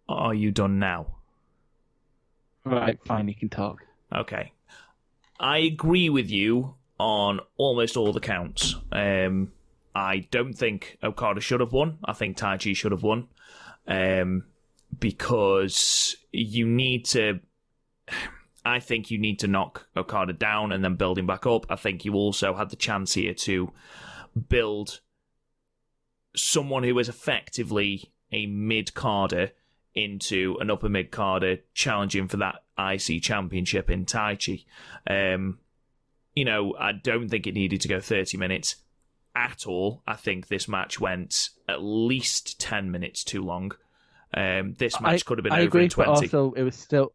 Are you done now? Right, fine, you can talk. Okay. I agree with you on almost all the counts. I don't think Okada should have won. I think Taichi should have won. Because I think you need to knock Okada down and then build him back up. I think you also had the chance here to build someone who is effectively a mid-carder into an upper mid-carder challenging for that IC championship in Taichi. I don't think it needed to go 30 minutes at all. I think this match went at least 10 minutes too long. This match could have been over in 20. But also, it was still...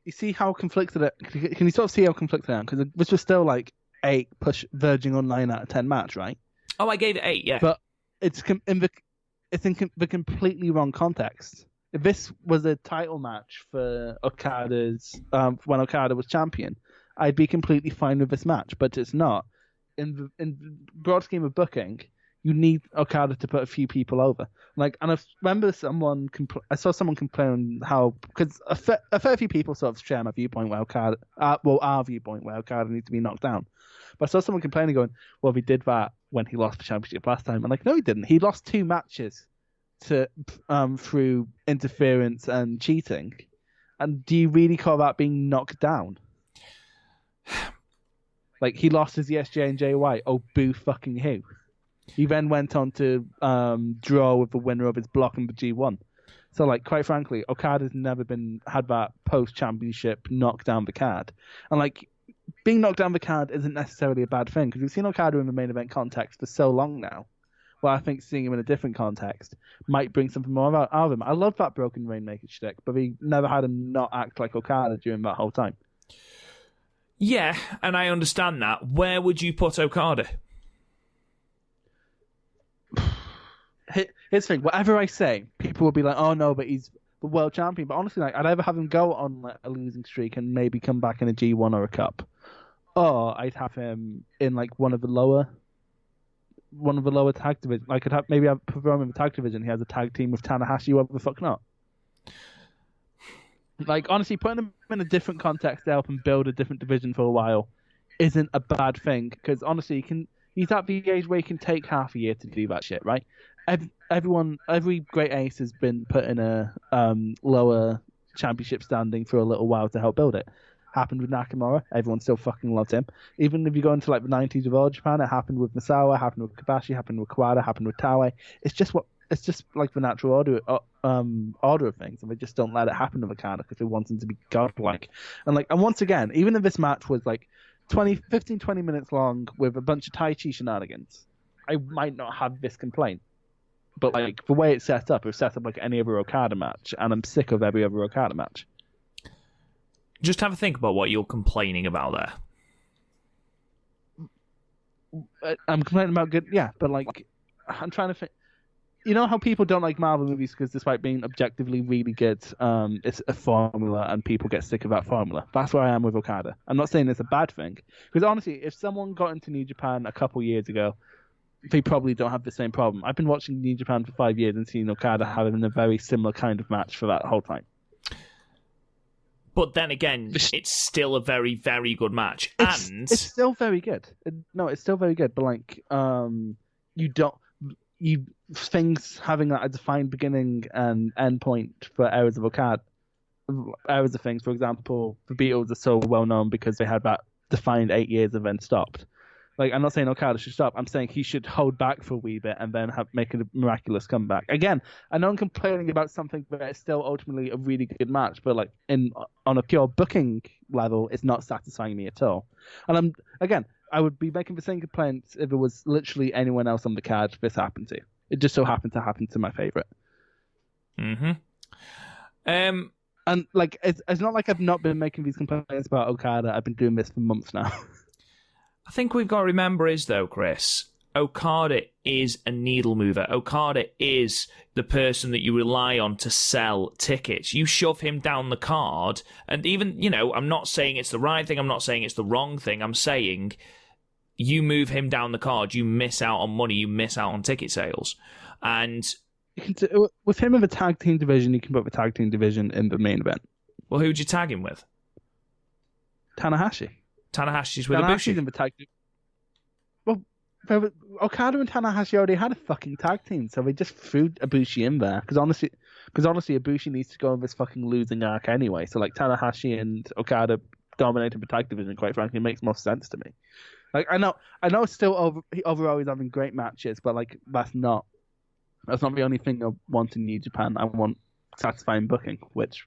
You see how conflicted it... Can you sort of see how conflicted I am? Because this was still like 8, verging on 9 out of 10 match, right? Oh, I gave it 8, yeah. But it's in the completely wrong context. If this was a title match for Okada's... when Okada was champion, I'd be completely fine with this match, but it's not. In the broad scheme of booking, you need Okada to put a few people over. And I remember I saw someone complain how, because a fair few people sort of share my viewpoint where our viewpoint where Okada needs to be knocked down. But I saw someone complaining, going, "Well, he did that when he lost the championship last time." I'm like, no, he didn't. He lost 2 matches through interference and cheating. And do you really call that being knocked down? Like, he lost his ESJ and JY. Oh, boo fucking who? He then went on to draw with the winner of his block in the G1. So, like, quite frankly, Okada's never had that post-championship knock down the card. And, like, being knocked down the card isn't necessarily a bad thing, because we've seen Okada in the main event context for so long now. Well, I think seeing him in a different context might bring something more out of him. I love that broken rainmaker shtick, but we never had him not act like Okada during that whole time. Yeah, and I understand that. Where would you put Okada? Here's the thing. Whatever I say, people will be like, "Oh no, but he's the world champion." But honestly, like, I'd either have him go on like a losing streak and maybe come back in a G1 or a Cup, or I'd have him in like one of the lower tag divisions. I could have throw him in the tag division. He has a tag team with Tanahashi. What the fuck not? Like, honestly, putting him in a different context to help him build a different division for a while isn't a bad thing, because honestly, he's at the age where he can take half a year to do that shit, right? Every great ace has been put in a lower championship standing for a little while to help build it. Happened with Nakamura. Everyone still fucking loved him. Even if you go into like the 90s of All Japan, it happened with Misawa, happened with Kobashi, happened with Kawada, happened with Taue. It's just like the natural order of things, and they just don't let it happen to Okada because they want him to be godlike. And once again, even if this match was like 20 minutes long with a bunch of Tai Chi shenanigans, I might not have this complaint. But like the way it's set up, like any other Okada match, and I'm sick of every other Okada match. Just have a think about what you're complaining about there. I'm complaining about good, yeah, but like I'm trying to think. You know how people don't like Marvel movies because despite being objectively really good, it's a formula and people get sick of that formula. That's where I am with Okada. I'm not saying it's a bad thing, because honestly, if someone got into New Japan a couple years ago, they probably don't have the same problem. I've been watching New Japan for 5 years and seen Okada having a very similar kind of match for that whole time. But then again, it's still a very, very good match. It's still very good. It's still very good. But like, things having that a defined beginning and end point for eras of Okada, eras of things. For example, the Beatles are so well known because they had that defined 8 years and then stopped. Like, I'm not saying Okada should stop. I'm saying he should hold back for a wee bit and then make a miraculous comeback. Again, I know I'm complaining about something, but it's still ultimately a really good match. But like on a pure booking level, it's not satisfying me at all. And I would be making the same complaints if it was literally anyone else on the card this happened to. It just so happened to happen to my favorite. Mm-hmm. And like, it's not like I've not been making these complaints about Okada. I've been doing this for months now. I think we've got to remember Chris, Okada is a needle mover. Okada is the person that you rely on to sell tickets. You shove him down the card, and even, I'm not saying it's the right thing, I'm not saying it's the wrong thing, I'm saying you move him down the card, you miss out on money, you miss out on ticket sales. And with him in the tag team division, you can put the tag team division in the main event. Well, who'd you tag him with? Tanahashi's with Ibushi. In the tag team. Well, Okada and Tanahashi already had a fucking tag team, so they just threw Ibushi in there. Because honestly, Ibushi needs to go on this fucking losing arc anyway. So like Tanahashi and Okada dominating the tag division, quite frankly, makes more sense to me. Like I know, still overall he's having great matches, but like that's not the only thing I want in New Japan. I want satisfying booking, which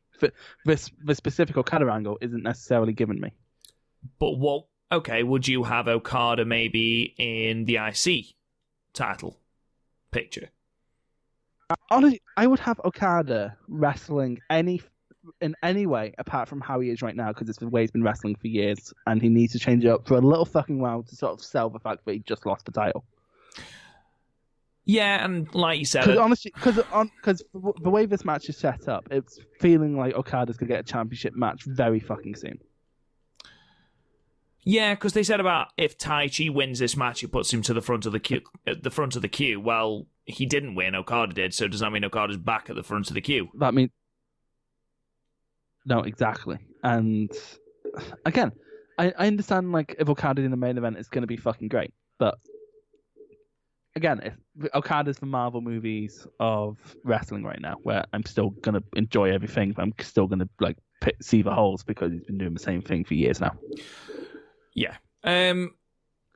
this specific Okada angle isn't necessarily given me. But what? Okay, would you have Okada maybe in the IC title picture? Honestly, I would have Okada wrestling in any way apart from how he is right now, because it's the way he's been wrestling for years, and he needs to change it up for a little fucking while to sort of sell the fact that he just lost the title. Yeah, and like you said, because honestly, because the way this match is set up, it's feeling like Okada's gonna get a championship match very fucking soon. Yeah, because they said about if Taichi wins this match, it puts him to the front of the queue. Well, he didn't win; Okada did. So does that mean Okada's back at the front of the queue? That means no, exactly. And again, I understand like if Okada's in the main event, it's going to be fucking great. But again, if Okada's the Marvel movies of wrestling right now, where I'm still going to enjoy everything, but I'm still going to like see the holes because he's been doing the same thing for years now. Yeah.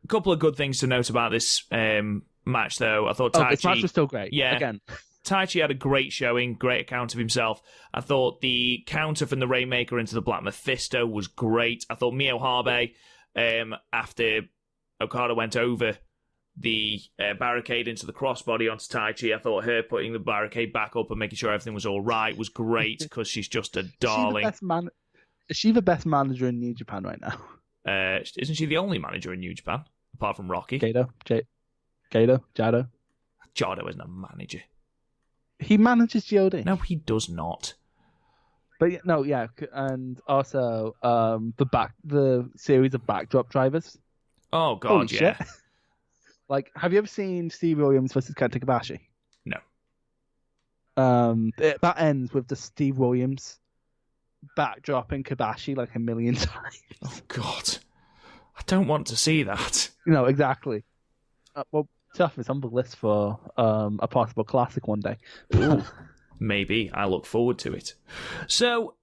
Couple of good things to note about this match, though. I thought Taichi... this match was still great. Yeah. Again, Taichi had a great showing, great account of himself. I thought the counter from the Rainmaker into the Black Mephisto was great. I thought Mio Harbe, after Okada went over the barricade into the crossbody onto Taichi, I thought her putting the barricade back up and making sure everything was all right was great, because she's just a darling. Is she the best manager in New Japan right now? Isn't she the only manager in New Japan, apart from Rocky? Jado? Jado isn't a manager. He manages GOD. No, he does not. But no, yeah, and also the series of backdrop drivers. Oh God, Holy yeah. Shit. Like, have you ever seen Steve Williams versus Kenta Kobashi? No. That ends with the Steve Williams backdropping Kobashi like a million times. Oh God, I don't want to see that. No, exactly. Well, tough. It's on the list for a possible classic one day. Ooh, maybe. I look forward to it. So,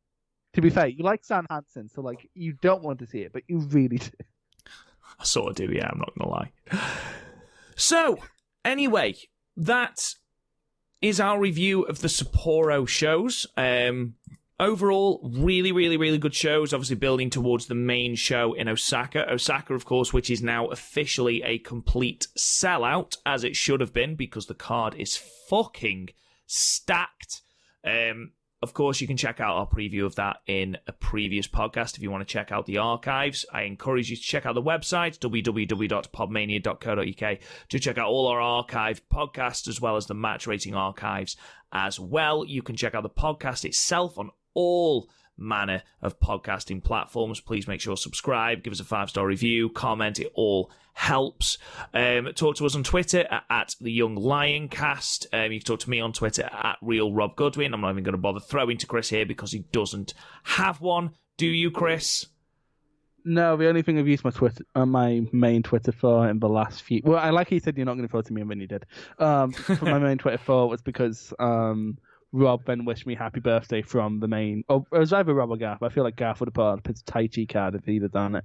to be fair, you like Stan Hansen, so like you don't want to see it, but you really do. I sort of do. Yeah, I'm not gonna lie. So, anyway, that is our review of the Sapporo shows. Overall, really, really, really good shows, obviously building towards the main show in Osaka. Osaka, of course, which is now officially a complete sellout, as it should have been, because the card is fucking stacked. Of course, you can check out our preview of that in a previous podcast if you want to check out the archives. I encourage you to check out the website, www.podmania.co.uk, to check out all our archived podcasts, as well as the match rating archives as well. You can check out the podcast itself on all manner of podcasting platforms. Please make sure to subscribe, give us a 5-star review, comment. It all helps. Talk to us on Twitter at the Young Lion Cast. You can talk to me on Twitter at Real Rob Goodwin. I'm not even going to bother throwing to Chris here because he doesn't have one. Do you, Chris? No, the only thing I've used my main Twitter for in the last few... Well, I like he said you're not going to throw to me, and then you did. For my main Twitter for was because Rob then wished me happy birthday from the main... Oh, it was either Rob or Garth. I feel like Garth would have put up his Tai Chi card if he'd have done it.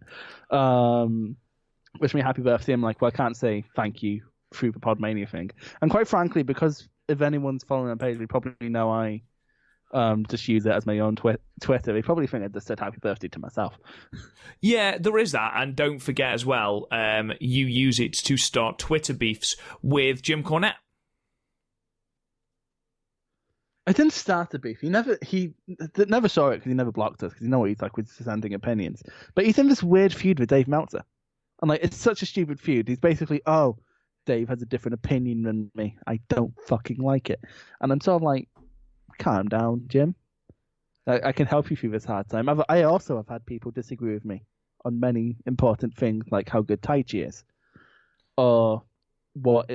Wish me happy birthday. I'm like, well, I can't say thank you through the PodMania thing. And quite frankly, because if anyone's following the page, they probably know I just use it as my own Twitter. They probably think I just said happy birthday to myself. Yeah, there is that. And don't forget as well, you use it to start Twitter beefs with Jim Cornette. I didn't start the beef. He never saw it because he never blocked us, because you know what he's like with dissenting opinions. But he's in this weird feud with Dave Meltzer. And like, it's such a stupid feud. He's basically, oh, Dave has a different opinion than me. I don't fucking like it. And I'm sort of like, calm down, Jim. I can help you through this hard time. I also have had people disagree with me on many important things, like how good Tai Chi is, or what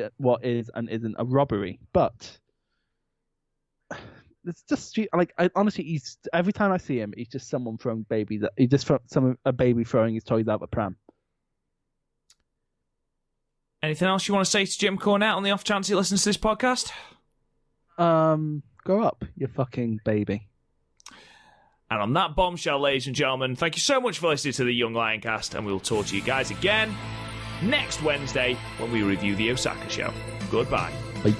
is and isn't a robbery. But it's just like, honestly, every time I see him, he's just someone throwing babies. He's just a baby throwing his toys out the pram. Anything else you want to say to Jim Cornette on the off chance he listens to this podcast? Grow up, you fucking baby. And on that bombshell, ladies and gentlemen, thank you so much for listening to the Young Lion Cast, and we'll talk to you guys again next Wednesday when we review the Osaka show. Goodbye. Bye.